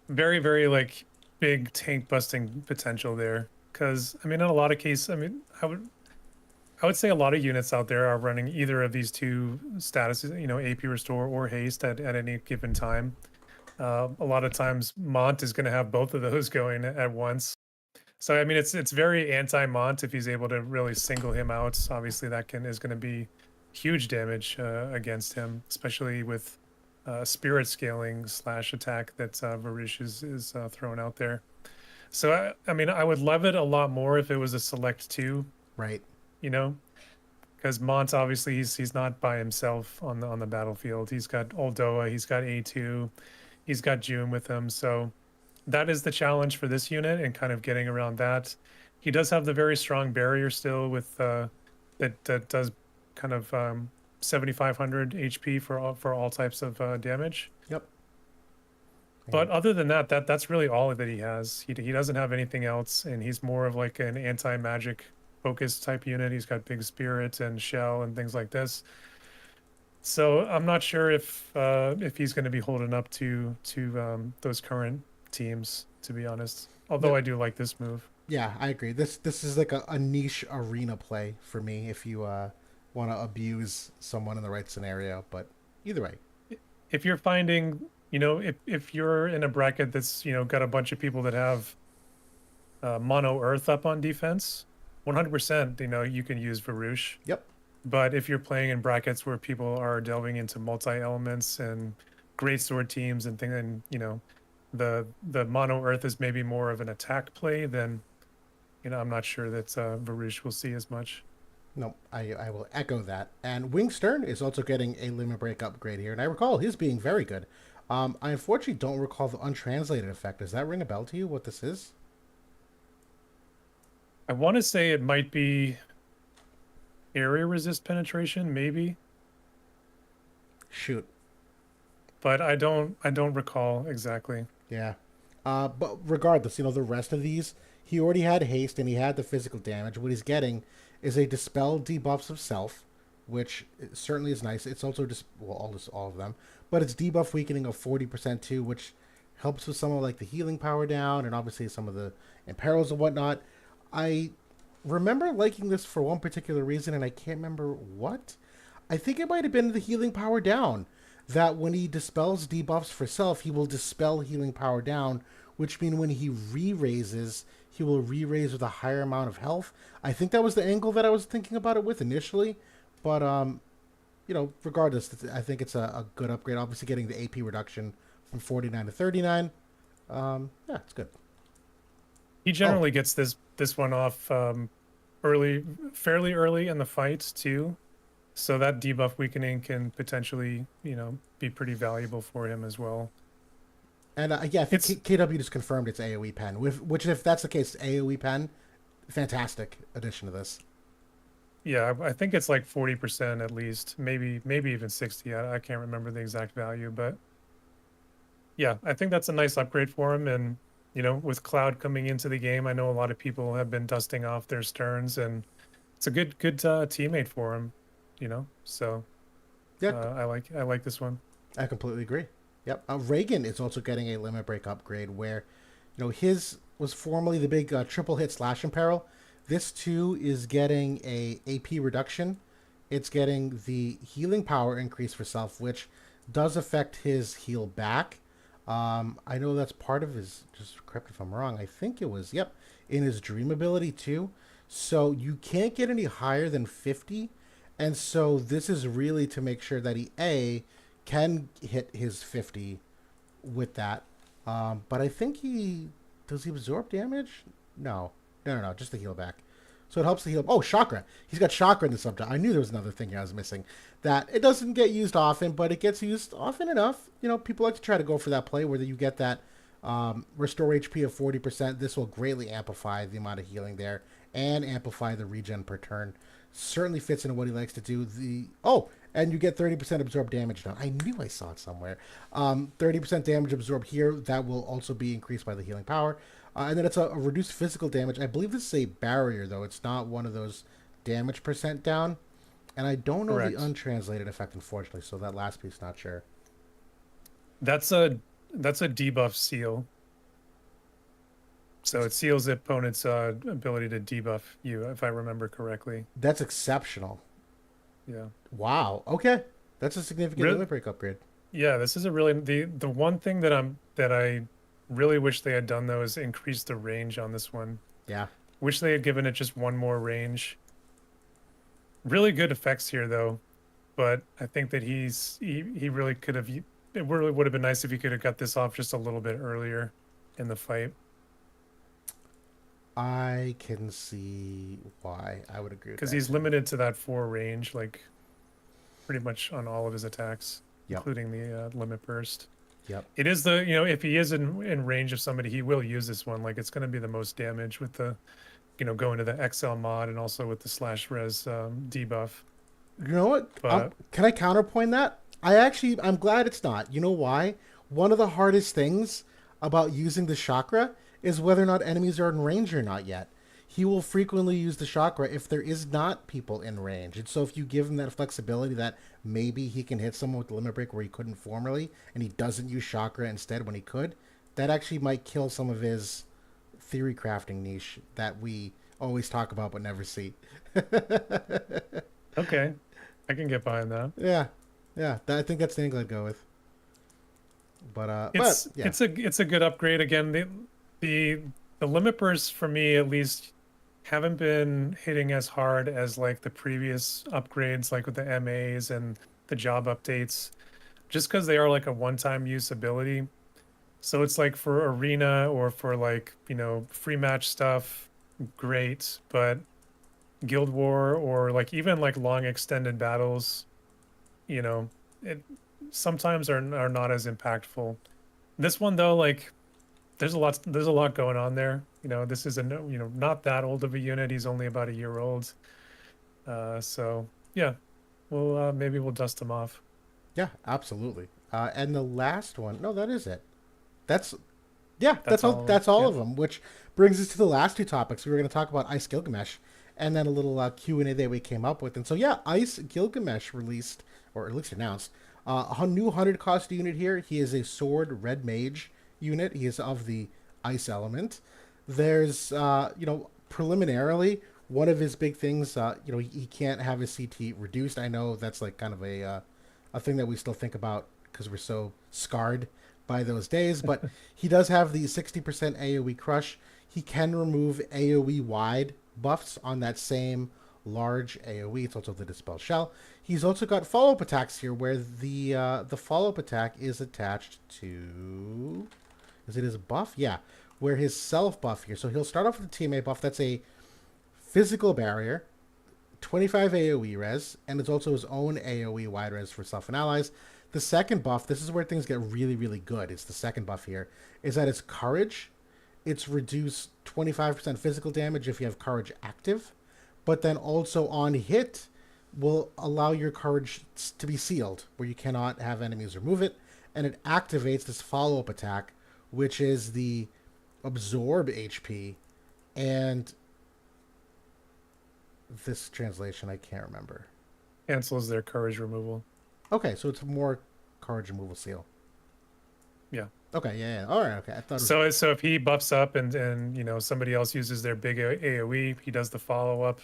Very, very like big tank busting potential there. Because I mean, in a lot of cases, I mean, I would say a lot of units out there are running either of these two statuses, AP restore or haste at any given time. A lot of times Mont is going to have both of those going at once. So I mean, it's very anti-Mont if he's able to really single him out. Obviously, that is going to be huge damage against him, especially with spirit scaling / attack that Varush is throwing out there. So I mean, I would love it a lot more if it was a select two, Right. you know, because Mont obviously he's not by himself on the battlefield. He's got Oldoa, he's got A2, he's got June with him. So that is the challenge for this unit and kind of getting around that. He does have the very strong barrier still with that does kind of 7,500 HP for all types of damage. Yep. But other than that, that's really all that he has. He doesn't have anything else, and he's more of like an anti-magic focused type unit. He's got big spirit and shell and things like this. So I'm not sure if he's going to be holding up to those current teams, to be honest. Although I do like this move. Yeah, I agree. This is like a niche arena play for me if you want to abuse someone in the right scenario. But either way, If you're finding, you know, if you're in a bracket that's, you know, got a bunch of people that have mono earth up on defense, 100%, you know, you can use Varush. yep. But if you're playing in brackets where people are delving into multi-elements and great sword teams and things, and you know, the mono earth is maybe more of an attack play, then you know, I'm not sure that Varush will see as much. No, I will echo that. And Wing Stern is also getting a limit break upgrade here, and I recall his being very good. I unfortunately don't recall the untranslated effect. Does that ring a bell to you? What this is? I want to say it might be area resist penetration, maybe, Shoot. but I don't recall exactly. Yeah. But regardless, you know, the rest of these, he already had haste and he had the physical damage. What he's getting is a dispel debuffs of self, which certainly is nice. It's also just well, all of them, but it's debuff weakening of 40% too, which helps with some of like the healing power down and obviously some of the imperils and whatnot. I remember liking this for one particular reason, and I can't remember what. I think it might have been the healing power down. That when he dispels debuffs for self, he will dispel healing power down, which means when he re-raises, he will re-raise with a higher amount of health. I think that was the angle that I was thinking about it with initially, but you know, regardless, I think it's a good upgrade. Obviously, getting the AP reduction from 49 to 39. Yeah, it's good. He Oh, generally gets this one off fairly early in the fight too. So that debuff weakening can potentially, you know, be pretty valuable for him as well. and yeah, I It's think KW just confirmed it's AOE pen. Which, if that's the case, AOE pen, fantastic addition to this. yeah, I think it's like 40% at least, maybe even 60. I can't remember the exact value, but yeah, I think that's a nice upgrade for him. And you know, with Cloud coming into the game, I know a lot of people have been dusting off their Sterns, and it's a good teammate for him. You know, so Yeah, I like this one. I completely agree. Yep. Raegen is also getting a limit break upgrade where, you know, his was formerly the big triple hit slash imperil. This too is getting a AP reduction. It's getting the healing power increase for self, which does affect his heal back. I know that's part of his. Just correct me if I'm wrong. I think it was. Yep, in his dream ability too. So you can't get any higher than 50, and so this is really to make sure that he can hit his 50 with that. But I think he does he absorb damage? No, no, just the heal back. So it helps the heal. Oh, chakra. He's got chakra in the subject. I knew there was another thing I was missing. That it doesn't get used often, but it gets used often enough. You know, people like to try to go for that play where you get that restore HP of 40%. This will greatly amplify the amount of healing there and amplify the regen per turn. Certainly fits into what he likes to do. And you get 30% absorbed damage done. I knew I saw it somewhere. 30% damage absorbed here. That will also be increased by the healing power. And then it's a reduced physical damage. I believe this is a barrier, though. It's not one of those damage percent down. And I don't know the Correct. untranslated effect, unfortunately. So that last piece, not sure. That's a debuff seal. So it seals the opponent's ability to debuff you, if I remember correctly. That's exceptional. Yeah. Wow. Okay. That's a significant Re- limit break upgrade. yeah, this is a really the one thing that I really wish they had done though is increase the range on this one. Yeah. Wish they had given it just one more range. Really good effects here though. but I think that he really could have. It really would have been nice if he could have got this off just a little bit earlier in the fight, I can see why. I would agree with because that he's too. limited to that 4 range, like pretty much on all of his attacks, Yep. including the limit burst. Yep. It is the, if he is in range of somebody, he will use this one. Like it's going to be the most damage with the, going to the XL mod and also with the slash res debuff. You know what? But Can I counterpoint that? I'm glad it's not. You know why? One of the hardest things about using the chakra is whether or not enemies are in range or not yet. He will frequently use the chakra if there is not people in range. And so if you give him that flexibility that maybe he can hit someone with the limit break where he couldn't formerly, and he doesn't use chakra instead when he could, that actually might kill some of his theory crafting niche that we always talk about but never see. okay, I can get behind that. Yeah, yeah. I think that's the angle I'd go with. But It's yeah, it's a good upgrade. Again, the the limit bursts for me at least haven't been hitting as hard as like the previous upgrades, like with the MAs and the job updates, just because they are like a one-time use ability. So it's like for arena or for like, free match stuff, great, but Guild War or like even like long extended battles, it sometimes are not as impactful. This one though, like there's a lot going on there. This is not that old of a unit. He's only about a year old. So yeah, maybe we'll dust him off. yeah, absolutely. And the last one, no, that is it. That's yeah, That's all of them. That's all Yeah. of them. Which brings us to the last two topics. We were going to talk about Ice Gilgamesh, and then a little Q&A that we came up with. And so yeah, Ice Gilgamesh released, or at least announced, a new 100 cost unit here. He is a sword red mage unit. He is of the ice element. There's preliminarily one of his big things. He can't have his CT reduced. I know that's like kind of a thing that we still think about because we're so scarred by those days. But he does have the 60% AoE crush. He can remove AoE wide buffs on that same large AoE. It's also the Dispel Shell. He's also got follow-up attacks here, where the follow-up attack is attached to. Is it his buff? Yeah, where his self buff here. So he'll start off with a teammate buff. That's a physical barrier, 25 AoE res, and it's also his own AoE wide res for self and allies. The second buff, this is where things get really, really good. It's the second buff here, is that it's courage. It's reduced 25% physical damage if you have courage active, but then also on hit will allow your courage to be sealed, where you cannot have enemies remove it, and it activates this follow-up attack, which is the absorb HP, and this translation I can't remember. Cancels their courage removal. Okay, so it's more courage removal seal. Yeah. Okay, yeah. All right, okay. I thought it was... So if he buffs up and somebody else uses their big AoE, he does the follow up,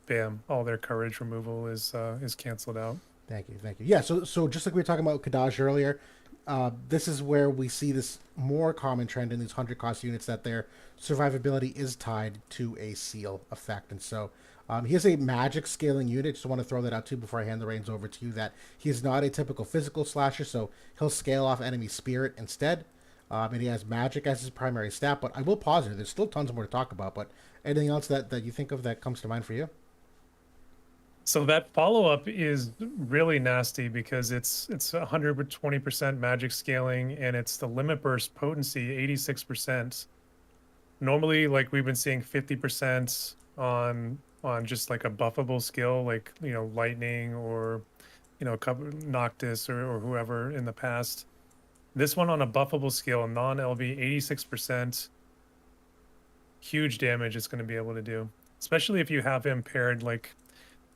bam, all their courage removal is canceled out. Thank you, thank you. Yeah, so just like we were talking about Kadaj earlier, this is where we see this more common trend in these 100 cost units that their survivability is tied to a seal effect. And so he is a magic scaling unit. Just want to throw that out too before I hand the reins over to you, that he is not a typical physical slasher, so he'll scale off enemy spirit instead. And he has magic as his primary stat. But I will pause here. There's still tons more to talk about. But anything else that you think of that comes to mind for you? So that follow up is really nasty because it's 120% magic scaling and it's the limit burst potency 86%. Normally, like we've been seeing 50% on just like a buffable skill, like lightning or Noctis or whoever in the past. This one on a buffable skill, non-LV, 86%. Huge damage it's going to be able to do, especially if you have him paired like.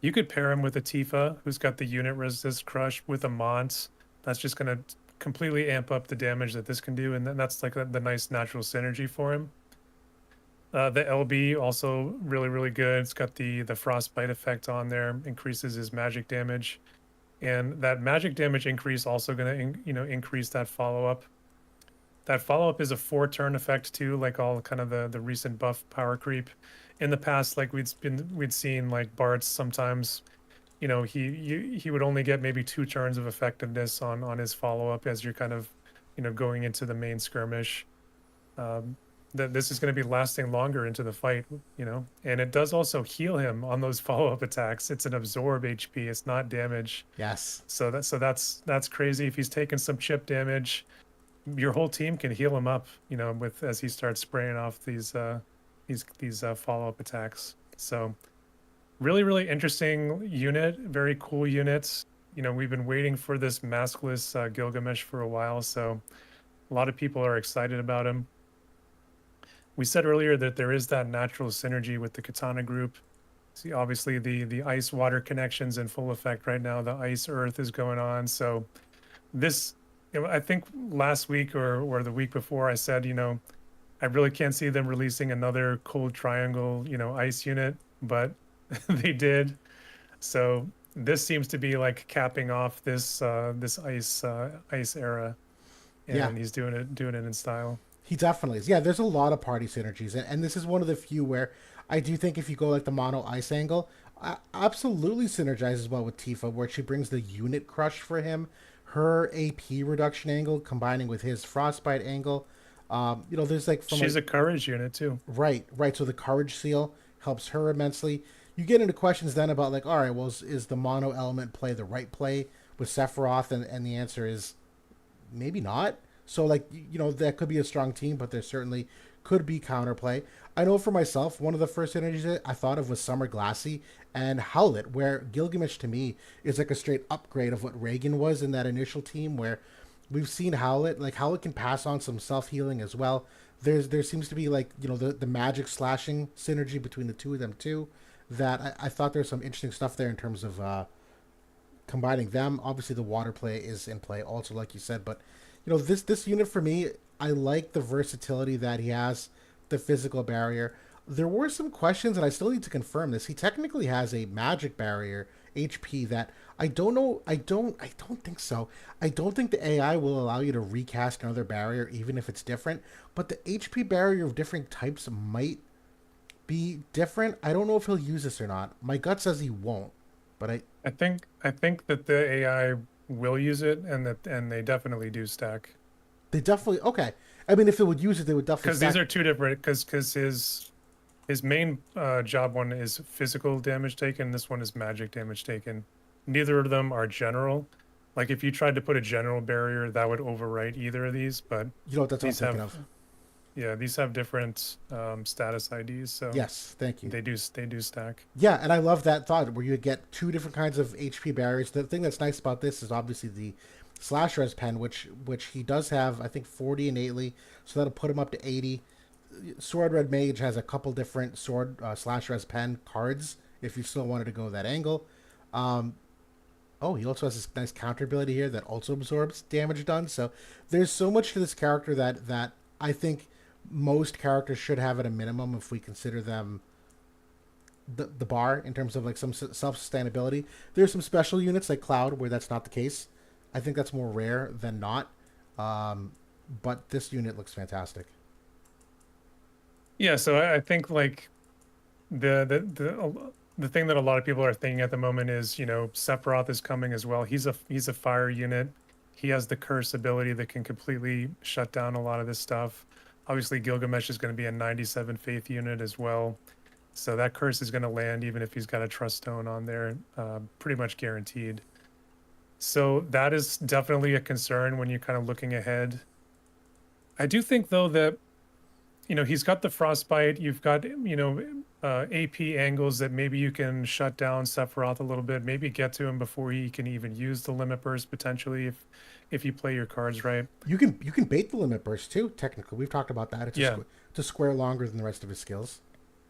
You could pair him with a Tifa, who's got the unit resist crush, with a Mont. That's just going to completely amp up the damage that this can do, and then that's like the nice natural synergy for him. The LB also really, really good. It's got the frostbite effect on there, increases his magic damage, and that magic damage increase also going to increase that follow up. That follow up is a 4-turn effect too, like all kind of the recent buff power creep. In the past, like we'd seen like bards sometimes, you know, he would only get maybe 2 turns of effectiveness on his follow-up as you're kind of, you know, going into the main skirmish. Um, that this is going to be lasting longer into the fight, you know, and it does also heal him on those follow-up attacks. It's an absorb HP, it's not damage. Yes. So that's crazy. If he's taking some chip damage, your whole team can heal him up, you know, with as he starts spraying off these follow-up attacks. So really interesting unit, very cool units. You know, we've been waiting for this maskless Gilgamesh for a while, so a lot of people are excited about him. We said earlier that there is that natural synergy with the Katana group. See, obviously the ice water connection's in full effect right now. The ice earth is going on. So this, you know, I think last week or the week before I said, you know, I really can't see them releasing another cold triangle, you know, ice unit, but they did. So this seems to be like capping off this ice era, Yeah. and he's doing it in style. He definitely is. Yeah, there's a lot of party synergies, and this is one of the few where I do think if you go like the mono ice angle, absolutely synergizes well with Tifa, where she brings the unit crush for him, her AP reduction angle combining with his frostbite angle. You know, there's like from She's like a courage unit too. right. So the courage seal helps her immensely. You get into questions then about like, all right, well, is the mono element play the right play with Sephiroth, and the answer is maybe not. So like you know that could be a strong team, but there certainly could be counterplay. I know for myself, one of the first energies that I thought of was Summer Glassy and Howlet, where Gilgamesh to me is like a straight upgrade of what Raegen was in that initial team. Where we've seen Howlet, like Howlet can pass on some self healing as well. There seems to be like you know the magic slashing synergy between the two of them too. That I thought there's some interesting stuff there in terms of combining them. Obviously, the water play is in play also, like you said. But you know, this unit for me, I like the versatility that he has, the physical barrier. There were some questions, and I still need to confirm this. He technically has a magic barrier HP that I don't know. I don't think so. I don't think the AI will allow you to recast another barrier, even if it's different. But the HP barrier of different types might be different. I don't know if he'll use this or not. My gut says he won't, but I think that the AI will use it, and they definitely do stack. they definitely okay. I mean, if it would use it, they would definitely Because stack. these are two different. Because his main job one is physical damage taken. This one is magic damage taken. Neither of them are general. Like if you tried to put a general barrier, that would overwrite either of these. But You know what? That's what I'm these thinking have of. yeah, these have different status IDs, so Yes, thank you. they do stack. Yeah, and I love that thought where you get two different kinds of HP barriers. The thing that's nice about this is obviously the slash res pen, which he does have, I think 40 innately, so that'll put him up to 80. Sword Red Mage has a couple different sword slash res pen cards if you still wanted to go that angle. Um, oh, he also has this nice counter ability here that also absorbs damage done. So there's so much to this character that I think most characters should have at a minimum if we consider them the bar in terms of like some self sustainability. There's some special units like Cloud where that's not the case. I think that's more rare than not. Um, but this unit looks fantastic. Yeah, so I think like the thing that a lot of people are thinking at the moment is, you know, Sephiroth is coming as well. He's a fire unit. He has the curse ability that can completely shut down a lot of this stuff. Obviously, Gilgamesh is going to be a 97 faith unit as well. So that curse is going to land even if he's got a trust stone on there, pretty much guaranteed. So that is definitely a concern when you're kind of looking ahead. I do think though that, you know, he's got the frostbite. You've got, you know, AP angles that maybe you can shut down Sephiroth a little bit. Maybe get to him before he can even use the limit burst potentially if you play your cards right. You can bait the limit burst too. Technically, we've talked about that. Yeah, It's a square longer than the rest of his skills.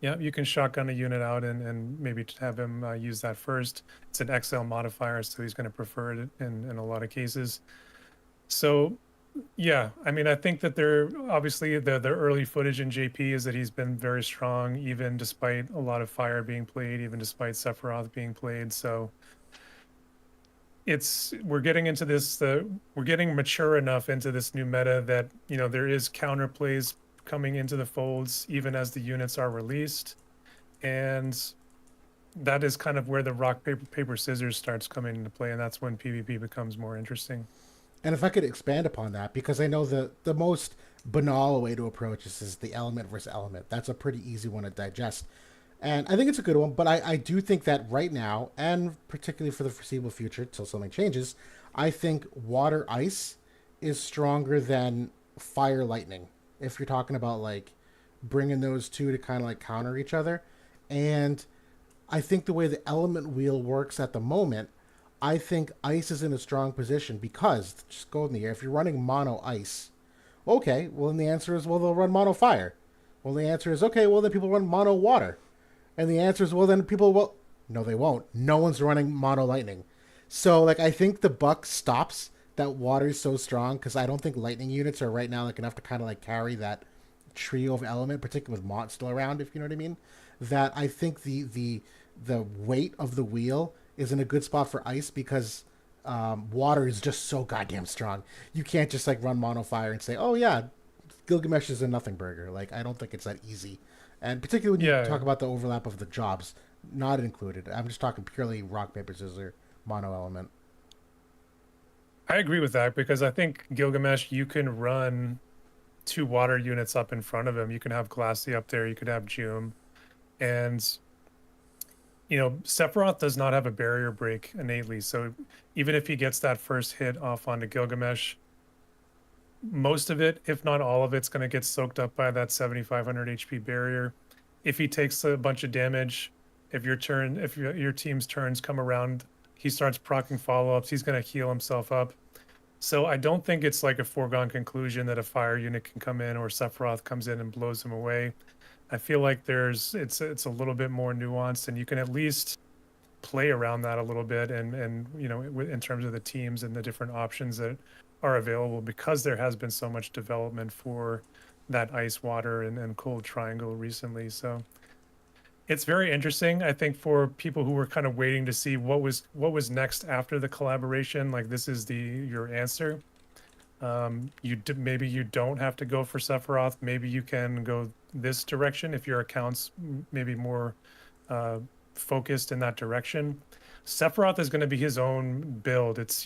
yeah. You can shotgun a unit out and maybe have him use that first. It's an XL modifier, so he's going to prefer it in a lot of cases. So yeah, I mean, I think that they're obviously the early footage in JP is that he's been very strong, even despite a lot of fire being played, even despite Sephiroth being played. So we're getting into this we're getting mature enough into this new meta that, you know, there is counter plays coming into the folds even as the units are released. And that is kind of where the rock paper scissors starts coming into play, and that's when PvP becomes more interesting. And if I could expand upon that, because I know the most banal way to approach this is the element versus element. That's a pretty easy one to digest. And I think it's a good one, but I do think that right now, and particularly for the foreseeable future, till something changes, I think water ice is stronger than fire lightning. If you're talking about like bringing those two to kind of like counter each other. And I think the way the element wheel works at the moment, I think ice is in a strong position because, just go in the air, if you're running mono ice, okay, well, then the answer is, well, they'll run mono fire. Well, the answer is, okay, well, then people run mono water. And the answer is, well, then people will. No, they won't. No one's running mono lightning. So, like, I think the buck stops that water is so strong because I don't think lightning units are right now like enough to kind of like carry that trio of element, particularly with Mont still around, if you know what I mean. That I think the weight of the wheel is in a good spot for ice because water is just so goddamn strong. You can't just like run mono fire and say, oh yeah, Gilgamesh is a nothing burger. Like I don't think it's that easy, and particularly when you Yeah, talk about the overlap of the jobs, not included. I'm just talking purely rock paper scissors mono element. I agree with that because I think Gilgamesh, you can run two water units up in front of him. You can have Glassy up there, you could have Jum, and Sephiroth does not have a barrier break innately. So even if he gets that first hit off onto Gilgamesh, most of it, if not all of it's going to get soaked up by that 7,500 HP barrier. If he takes a bunch of damage, if your team's turns come around, he starts proccing follow-ups, he's going to heal himself up. So I don't think it's like a foregone conclusion that a fire unit can come in or Sephiroth comes in and blows him away. I feel like it's a little bit more nuanced, and you can at least play around that a little bit, and in terms of the teams and the different options that are available, because there has been so much development for that ice, water, and cold triangle recently. So it's very interesting. I think for people who were kind of waiting to see what was next after the collaboration, like this is your answer. Maybe you don't have to go for Sephiroth. Maybe you can go this direction if your account's maybe more uh, focused in that direction. Sephiroth is going to be his own build. He's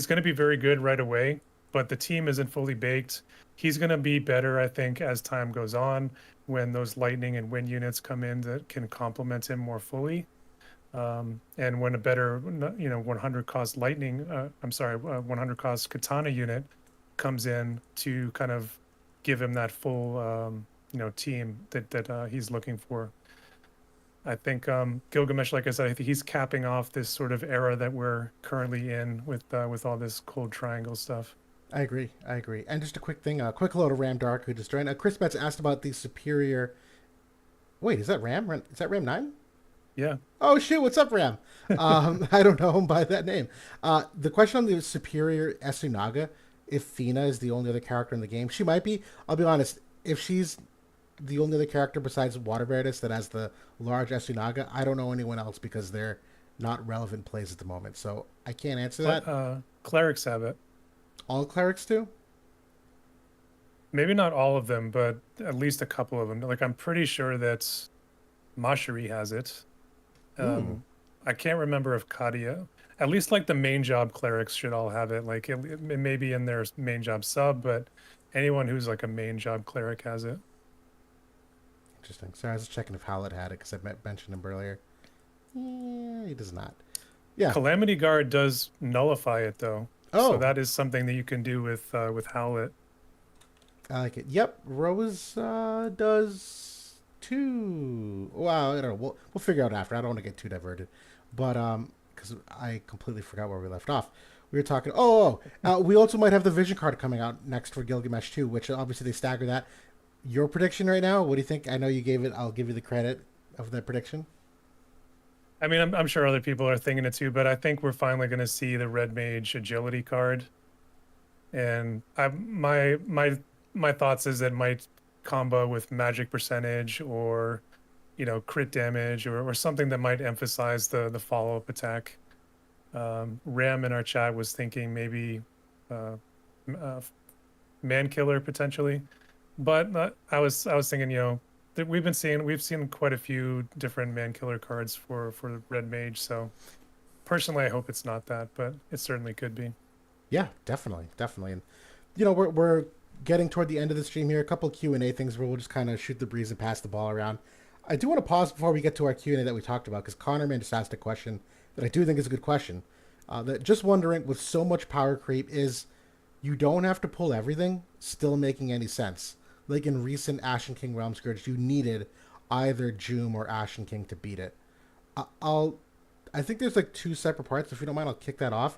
going to be very good right away, but the team isn't fully baked. He's going to be better, I think, as time goes on when those lightning and wind units come in that can complement him more fully. And when a better, 100 cost lightning, 100 cost katana unit comes in to kind of give him that full, team that he's looking for. I think Gilgamesh, like I said, I think he's capping off this sort of era that we're currently in with all this cold triangle stuff. I agree. I agree. And just a quick thing, a quick hello to Ram Dark who just joined. Chris Betts asked about the superior. Wait, is that Ram? Is that Ram 9? Yeah. Oh shit! What's up, Ram? I don't know him by that name. The question on the superior Esunaga, if Fina is the only other character in the game, she might be. I'll be honest. If she's the only other character besides Water Veritas that has the large Esunaga, I don't know anyone else because they're not relevant plays at the moment. So I can't answer that. Clerics have it. All clerics do. Maybe not all of them, but at least a couple of them. Like I'm pretty sure that Mashiri has it. Hmm. I can't remember if Kadia, at least like the main job clerics should all have it. Like it may be in their main job sub, but anyone who's like a main job cleric has it. Interesting. Sorry, I was checking if Howlett had it because I mentioned him earlier. Yeah, he does not. Yeah. Calamity Guard does nullify it though, so Oh, that is something that you can do with Howlet. I like it. Yep, Rose does too. Wow, I don't know. We'll figure out after. I don't want to get too diverted, but because I completely forgot where we left off. We were talking. We also might have the Vision card coming out next for Gilgamesh too, which obviously they stagger that. Your prediction right now? What do you think? I know you gave it. I'll give you the credit of that prediction. I mean, I'm sure other people are thinking it too, but I think we're finally going to see the Red Mage agility card, and my thoughts is it might combo with magic percentage or crit damage or something that might emphasize the follow-up attack. Ram in our chat was thinking maybe uh, uh, man killer potentially, but I was thinking we've seen quite a few different man killer cards for red mage. So personally, I hope it's not that, but it certainly could be. Yeah, definitely, definitely. And we're getting toward the end of the stream here. A couple Q&A things where we'll just kind of shoot the breeze and pass the ball around. I do want to pause before we get to our Q&A that we talked about, because Connorman just asked a question that I do think is a good question. That just wondering, with so much power creep, is you don't have to pull everything still making any sense. Like in recent Ashen King Realm Scourge, you needed either Joom or Ashen King to beat it. I'll I think there's like two separate parts. If you don't mind, I'll kick that off.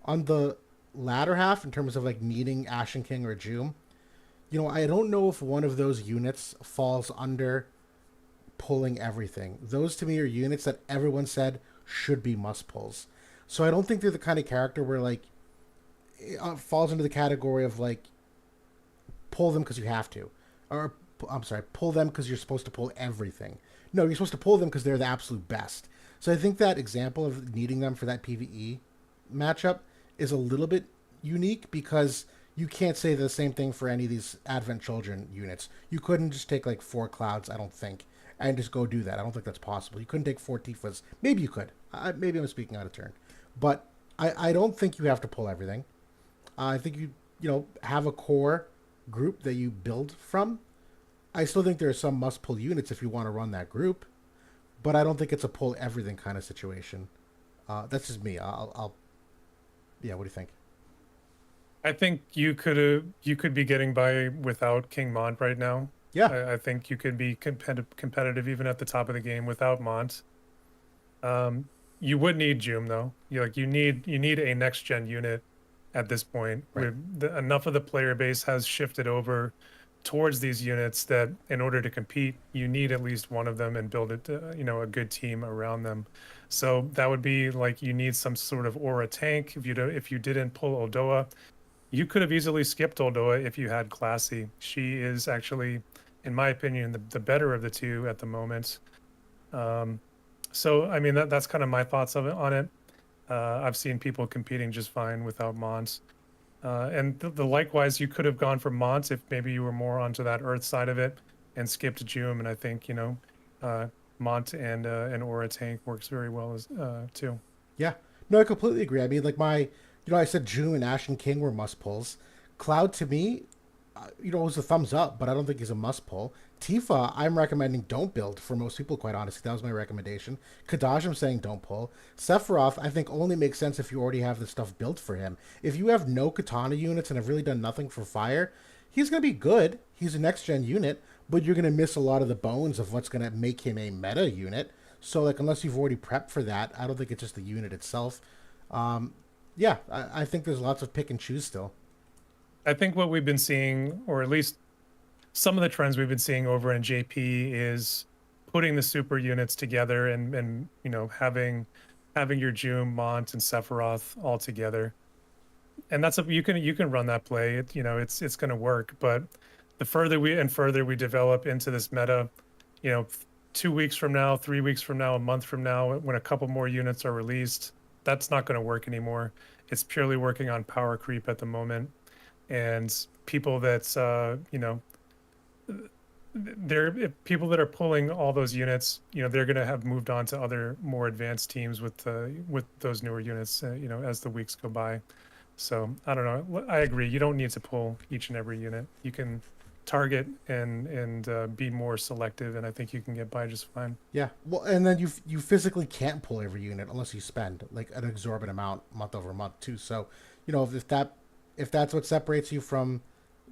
On the latter half, in terms of like needing Ashen King or Joom, I don't know if one of those units falls under pulling everything. Those to me are units that everyone said should be must pulls. So I don't think they're the kind of character where like it falls into the category of like pull them because you have to, or I'm sorry, pull them because you're supposed to pull everything. No, you're supposed to pull them because they're the absolute best. So I think that example of needing them for that PVE matchup is a little bit unique because you can't say the same thing for any of these Advent Children units. You couldn't just take like 4 clouds, I don't think, and just go do that. I don't think that's possible. You couldn't take 4 Tifas. Maybe you could. Maybe I'm speaking out of turn. But I don't think you have to pull everything. I think you have a core group that you build from. I still think there are some must pull units if you want to run that group, but I don't think it's a pull everything kind of situation. That's just me. Yeah. What do you think? I think you could be getting by without King Mont right now. Yeah. I think you could be competitive even at the top of the game without Mont. You would need Joom though. You need a next gen unit at this point. Right. Enough of the player base has shifted over towards these units that in order to compete, you need at least one of them and build it, a good team around them. So that would be like you need some sort of aura tank. If you didn't pull Oldoa, you could have easily skipped Oldoa if you had Classy. She is actually, in my opinion, the better of the two at the moment. So I mean that's kind of my thoughts on it. I've seen people competing just fine without Mons. And the likewise, you could have gone for Mons if maybe you were more onto that Earth side of it and skipped Joom. And I think Mont and an Aura tank works very well as too. Yeah. No, I completely agree. I mean, like I said Joom and Ashen King were must pulls. Cloud to me, was a thumbs up, but I don't think he's a must pull. Tifa, I'm recommending don't build for most people, quite honestly. That was my recommendation. Kadaj, I'm saying don't pull. Sephiroth, I think only makes sense if you already have the stuff built for him. If you have no Katana units and have really done nothing for fire, he's going to be good. He's a next gen unit, but you're going to miss a lot of the bones of what's going to make him a meta unit. So, like, unless you've already prepped for that, I don't think it's just the unit itself. Yeah, I think there's lots of pick and choose still. I think what we've been seeing, or at least some of the trends we've been seeing over in JP, is putting the super units together and having your Joom, Mont, and Sephiroth all together. And that's you can run that play. It's going to work. But the further we develop into this meta, 2 weeks from now, 3 weeks from now, a month from now, when a couple more units are released, that's not going to work anymore. It's purely working on power creep at the moment. And people that's they're people that are pulling all those units, they're going to have moved on to other more advanced teams with those newer units, as the weeks go by. So I don't know. I agree. You don't need to pull each and every unit. You can target and be more selective, and I think you can get by just fine. Yeah. Well, and then you physically can't pull every unit unless you spend like an exorbitant amount month over month too. So, if that's what separates you from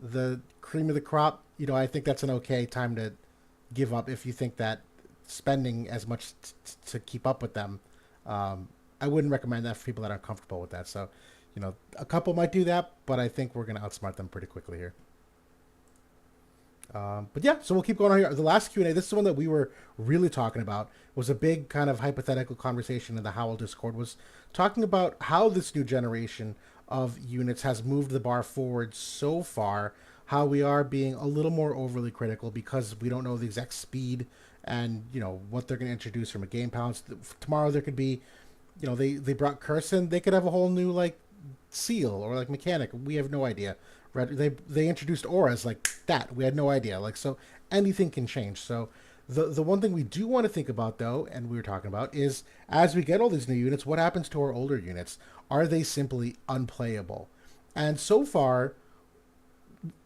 the cream of the crop, I think that's an okay time to give up if you think that spending as much to keep up with them. I wouldn't recommend that for people that aren't comfortable with that. So, a couple might do that, but I think we're going to outsmart them pretty quickly here. But yeah, so we'll keep going on here. The last Q&A, this is one that we were really talking about, was a big kind of hypothetical conversation in the Howl Discord, was talking about how this new generation of units has moved the bar forward so far, how we are being a little more overly critical because we don't know the exact speed and, what they're going to introduce from a game balance. Tomorrow there could be, they brought Curse in, they could have a whole new, like, seal or, like, mechanic. We have no idea. Right? They introduced auras like that. We had no idea. Like, so anything can change. So the one thing we do want to think about though, and we were talking about, is as we get all these new units, what happens to our older units? Are they simply unplayable? And so far,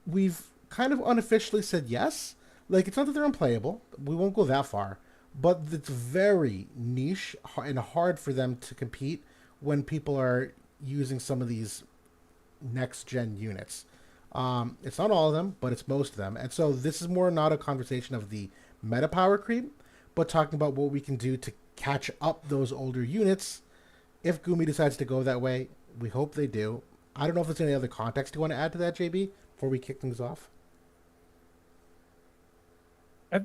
we've kind of unofficially said yes. Like, it's not that they're unplayable. We won't go that far. But it's very niche and hard for them to compete when people are using some of these next gen units. It's not all of them, but it's most of them. And so this is more not a conversation of the meta power creep, but talking about what we can do to catch up those older units. If Gumi decides to go that way, we hope they do. I don't know if there's any other context you want to add to that, JB, before we kick things off.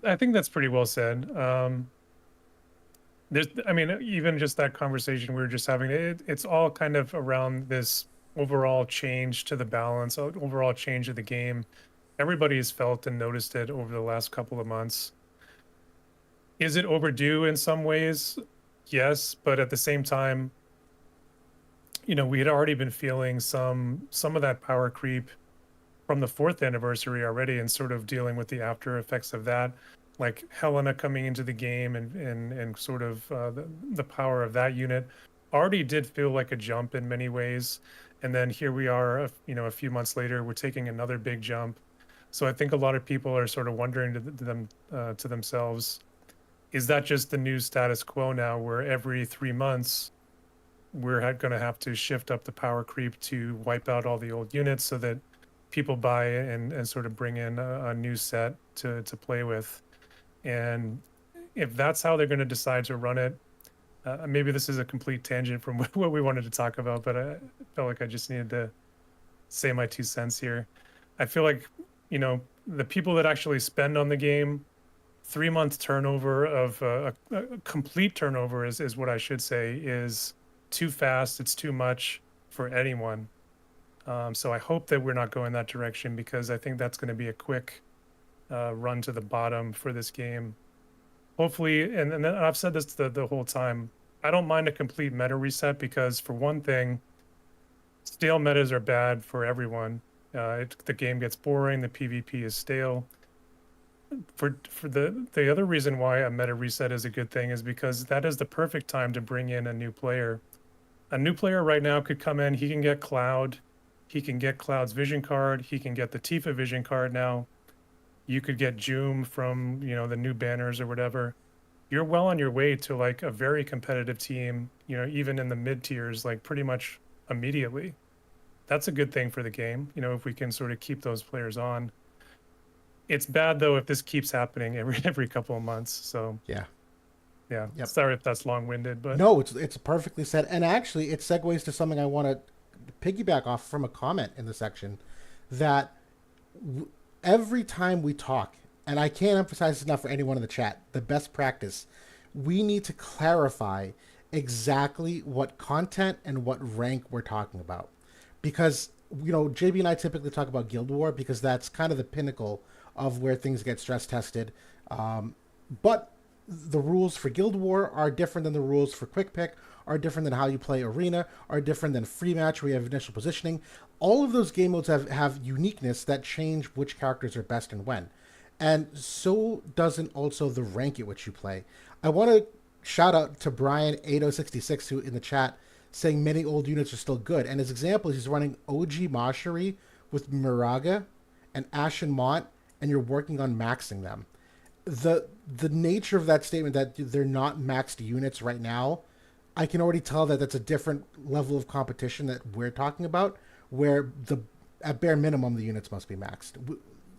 I think that's pretty well said. I mean, even just that conversation we were just having, it's all kind of around this overall change to the balance, overall change of the game. Everybody has felt and noticed it over the last couple of months. Is it overdue in some ways? Yes, but at the same time, we had already been feeling some of that power creep from the 4th anniversary already, and sort of dealing with the after effects of that, like Helena coming into the game and sort of the power of that unit already did feel like a jump in many ways. And then here we are, a few months later, we're taking another big jump. So I think a lot of people are sort of wondering to themselves, is that just the new status quo now, where every 3 months we're going to have to shift up the power creep to wipe out all the old units so that people buy and sort of bring in a new set to play with? And if that's how they're going to decide to run it, maybe this is a complete tangent from what we wanted to talk about, but I felt like I just needed to say my 2 cents here. I feel like, the people that actually spend on the game, 3 months turnover of a complete turnover is what I should say, is too fast. It's too much for anyone. So I hope that we're not going that direction, because I think that's going to be a quick run to the bottom for this game. Hopefully, and then I've said this the whole time, I don't mind a complete meta reset, because for one thing, stale metas are bad for everyone. The game gets boring, the PvP is stale. For the other reason why a meta reset is a good thing is because that is the perfect time to bring in a new player. A new player right now could come in, he can get Cloud, he can get Cloud's vision card, he can get the Tifa vision card now. You could get Joom from, the new banners or whatever. You're well on your way to like a very competitive team, even in the mid tiers, like pretty much immediately. That's a good thing for the game, if we can sort of keep those players on. It's bad though if this keeps happening every couple of months. So Yeah. Yep. Sorry if that's long-winded, but no, it's perfectly said, and actually it segues to something I want to piggyback off from a comment in the section, that every time we talk, and I can't emphasize this enough for anyone in the chat, the best practice, we need to clarify exactly what content and what rank we're talking about, because JB and I typically talk about Guild War because that's kind of the pinnacle of where things get stress tested, but the rules for Guild War are different than the rules for Quick Pick, are different than how you play Arena, are different than Free Match where you have initial positioning. All of those game modes have uniqueness that change which characters are best and when. And so doesn't also the rank at which you play. I want to shout out to Brian8066, who in the chat saying many old units are still good. And his example is he's running OG Mashari with Miraga and Ashen Mont, and you're working on maxing them. The nature of that statement, that they're not maxed units right now, I can already tell that that's a different level of competition that we're talking about, where at bare minimum the units must be maxed.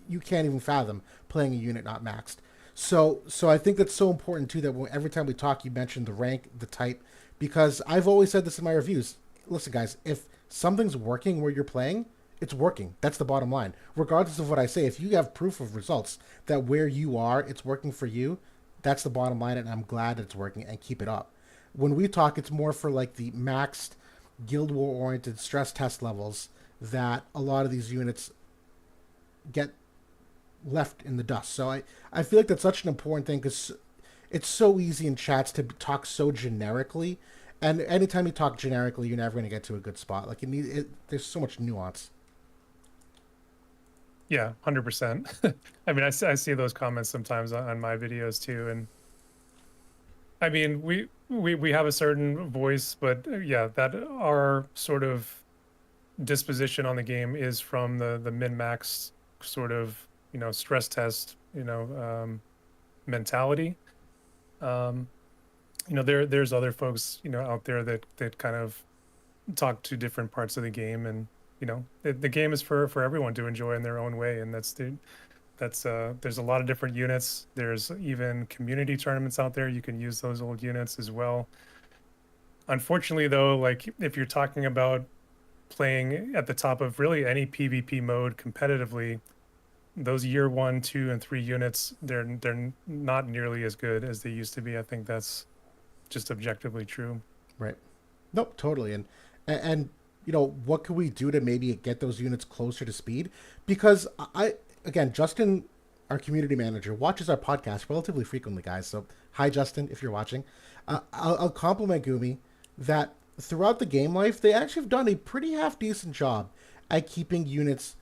You can't even fathom playing a unit not maxed. So I think that's so important too, that every time we talk, you mention the rank, the type, because I've always said this in my reviews. Listen, guys, if something's working where you're playing, it's working. That's the bottom line. Regardless of what I say, if you have proof of results that where you are, it's working for you, that's the bottom line, and I'm glad that it's working, and keep it up. When we talk, it's more for like the maxed Guild War-oriented stress test levels that a lot of these units get left in the dust. So I feel like that's such an important thing, because it's so easy in chats to talk so generically, and anytime you talk generically, you're never going to get to a good spot. Like there's so much nuance. Yeah, 100%. I mean, I see those comments sometimes on my videos too, and I mean, we have a certain voice, but yeah, that our sort of disposition on the game is from the min max sort of, stress test, mentality. Um, there's other folks, out there that kind of talk to different parts of the game, and the game is for everyone to enjoy in their own way, and there's a lot of different units. There's even community tournaments out there. You can use those old units as well. Unfortunately, though, like if you're talking about playing at the top of really any PvP mode competitively, those year 1, 2, and 3 units, they're not nearly as good as they used to be. I think that's just objectively true. Right. Nope, totally. And what can we do to maybe get those units closer to speed? Because again, Justin, our community manager, watches our podcast relatively frequently, guys. So hi, Justin, if you're watching. I'll compliment Gumi that throughout the game life, they actually have done a pretty half decent job at keeping units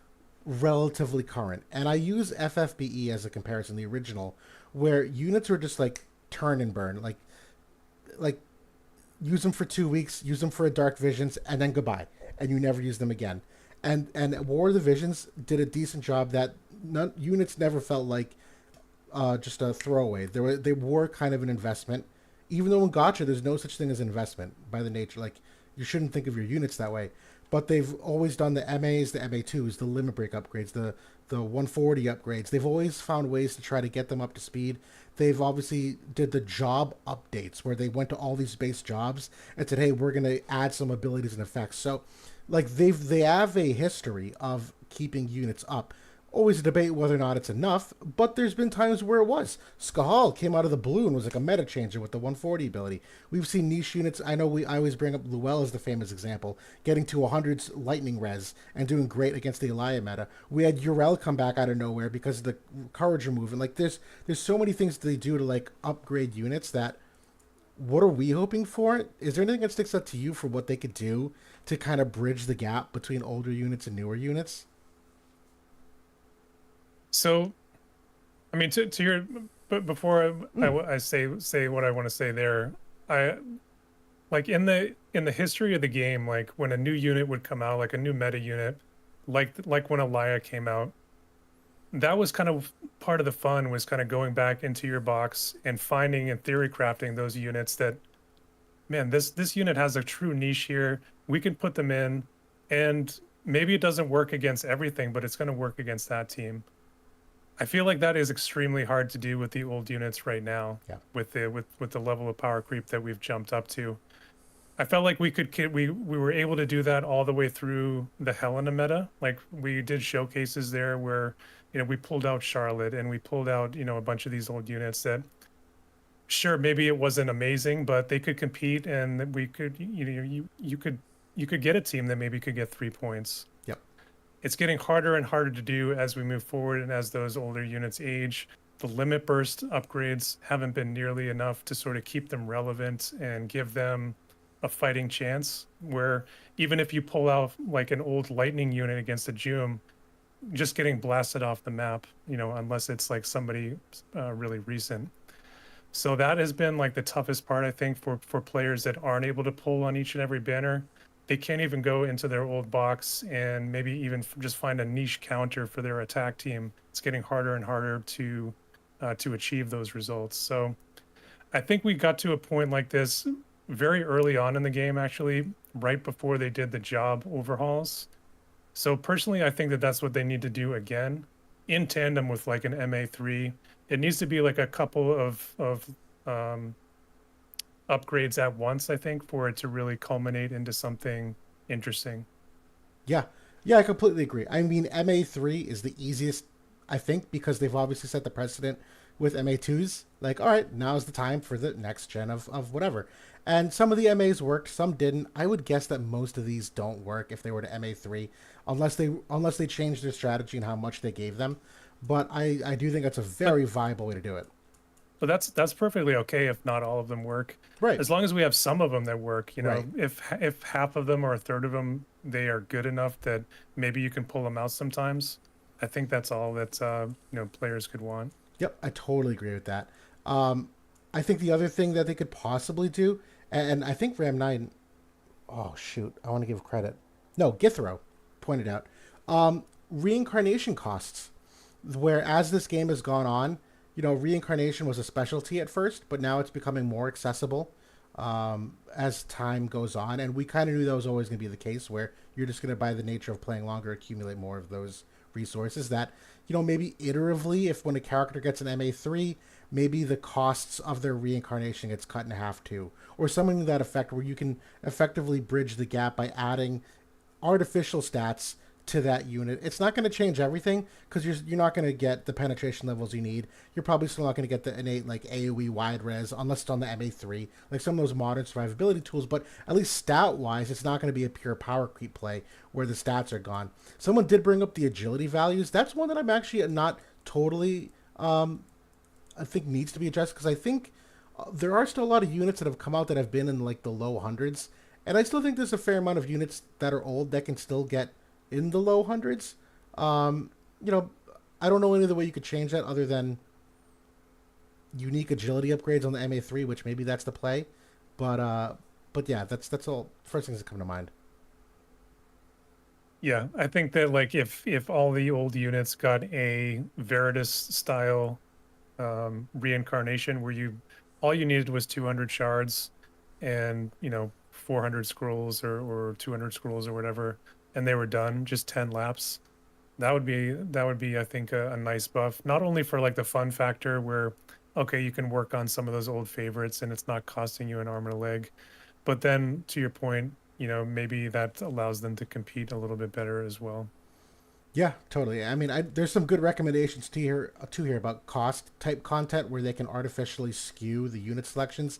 relatively current. And I use FFBE as a comparison, the original, where units were just like turn and burn, like use them for 2 weeks, use them for a dark visions, and then goodbye, and you never use them again. And War of the Visions did a decent job that units never felt like just a throwaway. They were kind of an investment, even though in Gotcha there's no such thing as investment by the nature. Like you shouldn't think of your units that way. But they've always done the MAs, the MA2s, the limit break upgrades, the 140 upgrades. They've always found ways to try to get them up to speed. They've obviously did the job updates where they went to all these base jobs and said, "Hey, we're going to add some abilities and effects." So, like they have a history of keeping units up. Always a debate whether or not it's enough, but there's been times where it was. Skahal came out of the blue and was like a meta changer with the 140 ability. We've seen niche units. I know I always bring up Luel as the famous example, getting to 100's lightning res and doing great against the Elia meta. We had Urel come back out of nowhere because of the courage remove, and like there's so many things they do to like upgrade units that. What are we hoping for? Is there anything that sticks out to you for what they could do to kind of bridge the gap between older units and newer units? So, I mean, to your, but before Mm. I say what I want to say there, I like in the history of the game, like when a new unit would come out, like a new meta unit, like when Elia came out, that was kind of part of the fun, was kind of going back into your box and finding and theory crafting those units that, man, this unit has a true niche here. We can put them in, and maybe it doesn't work against everything, but it's going to work against that team. I feel like that is extremely hard to do with the old units right now, Yeah. with the level of power creep that we've jumped up to. I felt like we were able to do that all the way through the Helena meta. Like we did showcases there where, we pulled out Charlotte and we pulled out, a bunch of these old units that, sure, maybe it wasn't amazing, but they could compete, and we could, you could get a team that maybe could get 3 points. Yep. It's getting harder and harder to do as we move forward and as those older units age. The limit burst upgrades haven't been nearly enough to sort of keep them relevant and give them a fighting chance, where even if you pull out like an old lightning unit against a Joom, just getting blasted off the map, unless it's like somebody really recent. So that has been like the toughest part, I think, for players that aren't able to pull on each and every banner. They can't even go into their old box and maybe even just find a niche counter for their attack team. It's getting harder and harder to achieve those results. So I think we got to a point like this very early on in the game, actually, right before they did the job overhauls. So personally, I think that that's what they need to do again, in tandem with like an MA3. It needs to be like a couple of upgrades at once, I think, for it to really culminate into something interesting. Yeah. Yeah, I completely agree. I mean, MA3 is the easiest, I think, because they've obviously set the precedent with MA2s. Like, all right, now's the time for the next gen of whatever. And some of the MAs worked, some didn't. I would guess that most of these don't work if they were to MA3, unless they change their strategy and how much they gave them. But I do think that's a But very viable way to do it. but that's perfectly okay if not all of them work, Right. as long as we have some of them that work. Right. If half of them or a third of them, they are good enough that maybe you can pull them out sometimes. I think that's all that players could want. Yep, I totally agree with that. Um, I think the other thing that they could possibly do, and I think Ram 9, oh shoot, I want to give credit. No, Githro pointed out reincarnation costs. Where as this game has gone on, reincarnation was a specialty at first, but now it's becoming more accessible as time goes on. And we kind of knew that was always going to be the case, where you're just going to, by the nature of playing longer, accumulate more of those resources. That maybe iteratively, if when a character gets an MA3, maybe the costs of their reincarnation gets cut in half too, or something to that effect, where you can effectively bridge the gap by adding artificial stats to that unit. It's not going to change everything, because you're not going to get the penetration levels you need. You're probably still not going to get the innate like AoE wide res unless it's on the MA3, like some of those modern survivability tools. But at least stat wise, it's not going to be a pure power creep play where the stats are gone. Someone did bring up the agility values. That's one that I'm actually not totally. I think needs to be addressed, because I think there are still a lot of units that have come out that have been in like the low hundreds, and I still think there's a fair amount of units that are old that can still get in the low hundreds. Um, you know, I don't know any other way you could change that other than unique agility upgrades on the MA3, which maybe that's the play. But yeah, that's all first things that come to mind. Yeah, I think that like if all the old units got a Veritas style reincarnation where you all you needed was 200 shards and 400 scrolls or 200 scrolls or whatever, and they were done, just 10 laps. That would be I think a nice buff, not only for like the fun factor where okay you can work on some of those old favorites and it's not costing you an arm and a leg, but then to your point, maybe that allows them to compete a little bit better as well. Yeah, totally. I mean, there's some good recommendations to here about cost type content where they can artificially skew the unit selections.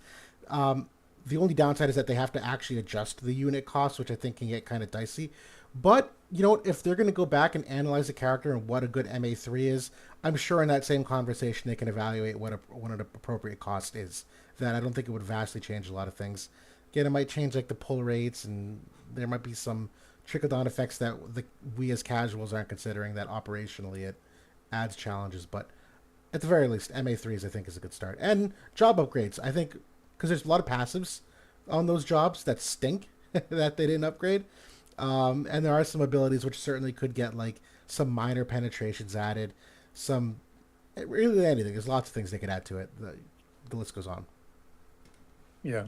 The only downside is that they have to actually adjust the unit cost, which I think can get kind of dicey. But if they're going to go back and analyze the character and what a good MA3 is, I'm sure in that same conversation they can evaluate what an appropriate cost is. That I don't think it would vastly change a lot of things. Again, it might change like the pull rates, and there might be some trickle down effects that we as casuals aren't considering. That operationally it adds challenges, but at the very least, MA3s I think is a good start. And job upgrades, I think, because there's a lot of passives on those jobs that stink that they didn't upgrade. And there are some abilities which certainly could get like some minor penetrations added. Some really anything. There's lots of things they could add to it. The list goes on. Yeah.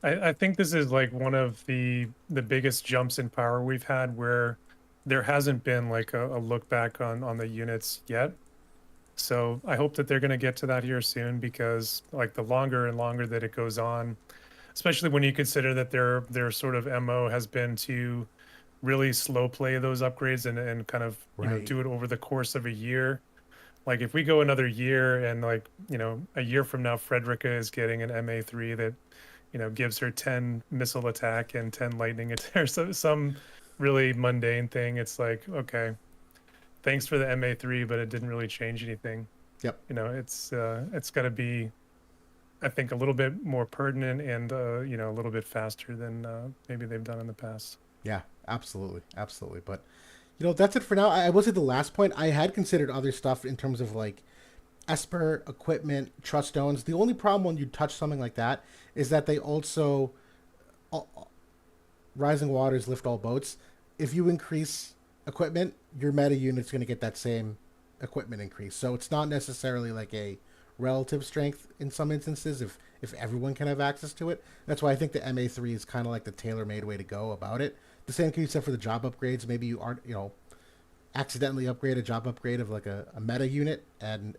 I think this is like one of the biggest jumps in power we've had where there hasn't been like a look back on the units yet. So I hope that they're going to get to that here soon, because like the longer and longer that it goes on, especially when you consider that their sort of MO has been to really slow play those upgrades and kind of Right. do it over the course of a year. Like if we go another year and like a year from now Frederica is getting an MA3 that gives her 10 missile attack and 10 lightning attack, or some really mundane thing, it's like okay, thanks for the MA3, but it didn't really change anything. Yep. It's got to be, I think, a little bit more pertinent and a little bit faster than maybe they've done in the past. Yeah. Absolutely. Absolutely. But that's it for now. I will say the last point, I had considered other stuff in terms of like Esper equipment, trust stones. The only problem when you touch something like that is that they also rising waters lift all boats. If you increase equipment, your meta unit's going to get that same equipment increase. So it's not necessarily like a relative strength in some instances if everyone can have access to it. That's why I think the MA3 is kind of like the tailor-made way to go about it. The same can be said for the job upgrades. Maybe you aren't, accidentally upgrade a job upgrade of like a meta unit, and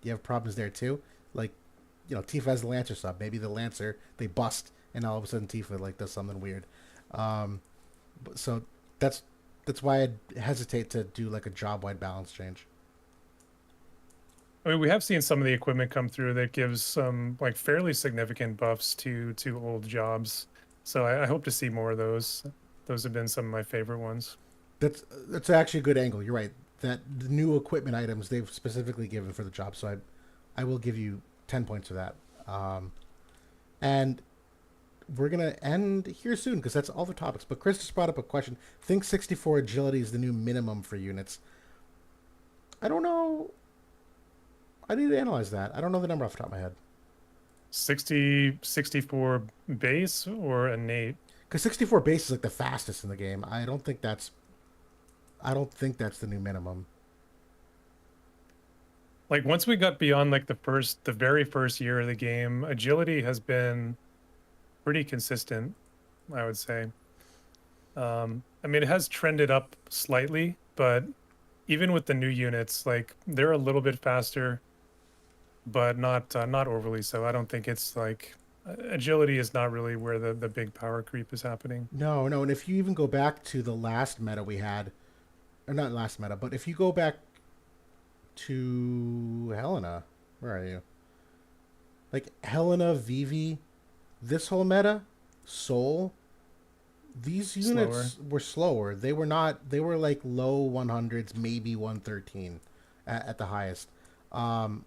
you have problems there too. Like, Tifa has the Lancer sub. Maybe the Lancer they bust, and all of a sudden Tifa like does something weird. Um, so that's that's why I hesitate to do like a job wide balance change. I mean, we have seen some of the equipment come through that gives some like fairly significant buffs to old jobs. So I hope to see more of those. Those have been some of my favorite ones. That's actually a good angle. You're right. That the new equipment items they've specifically given for the job, so I will give you 10 points for that. And we're gonna end here soon because that's all the topics. But Chris just brought up a question. Think 64 agility is the new minimum for units. I don't know. I need to analyze that. I don't know the number off the top of my head. 60, 64 base or innate? Because 64 base is like the fastest in the game. I don't think that's. I don't think that's the new minimum. Like once we got beyond like the very first year of the game, agility has been pretty consistent, I would say. I mean, it has trended up slightly, but even with the new units, like they're a little bit faster, but not overly so. I don't think it's like agility is not really where the big power creep is happening. No, no. And if you even go back to the last meta we had, or not last meta, but if you go back to Helena, where are you? Like Helena, Vivi, this whole meta, Soul, these Slower. units were slower. They were not. They were like low 100s, maybe 113 at the highest. Um,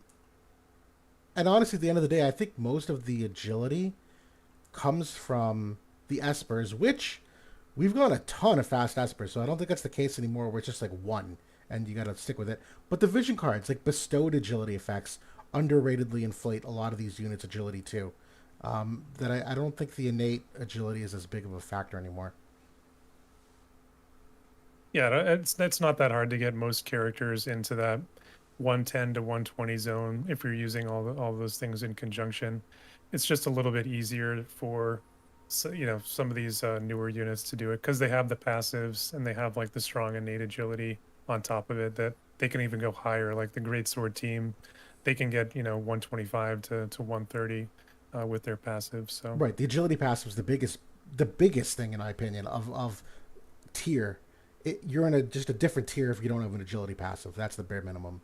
and honestly, at the end of the day, I think most of the agility comes from the espers, which we've got a ton of fast espers. So I don't think that's the case anymore. Where it's just like one, and you got to stick with it. But the vision cards, like bestowed agility effects, underratedly inflate a lot of these units' agility too. That I don't think the innate agility is as big of a factor anymore. Yeah, it's not that hard to get most characters into that 110 to 120 zone if you're using all those things in conjunction. It's just a little bit easier for some of these newer units to do it because they have the passives and they have like the strong innate agility on top of it that they can even go higher. Like the Great Sword team, they can get 125 to 130 with their passives. So Right, the agility passive is the biggest thing in my opinion of tier. You're in just a different tier if you don't have an agility passive. That's the bare minimum.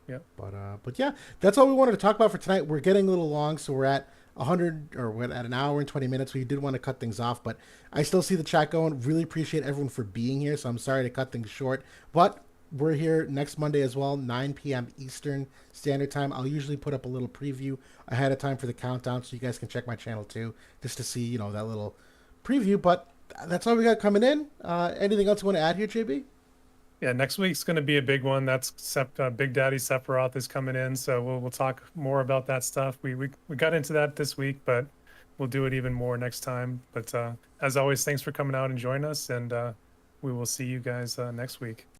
yeah. But yeah, that's all we wanted to talk about for tonight. We're getting a little long, so we're at 100 or we're at an hour and 20 minutes. We did want to cut things off, but I still see the chat going. Really appreciate everyone for being here. So I'm sorry to cut things short, but we're here next Monday as well, 9 p.m. Eastern Standard Time. I'll usually put up a little preview ahead of time for the countdown, so you guys can check my channel too, just to see that little preview. But that's all we got coming in. Anything else you want to add here, JB? Yeah, next week's going to be a big one. That's Big Daddy Sephiroth is coming in, so we'll talk more about that stuff. We got into that this week, but we'll do it even more next time. But as always, thanks for coming out and joining us, and we will see you guys next week.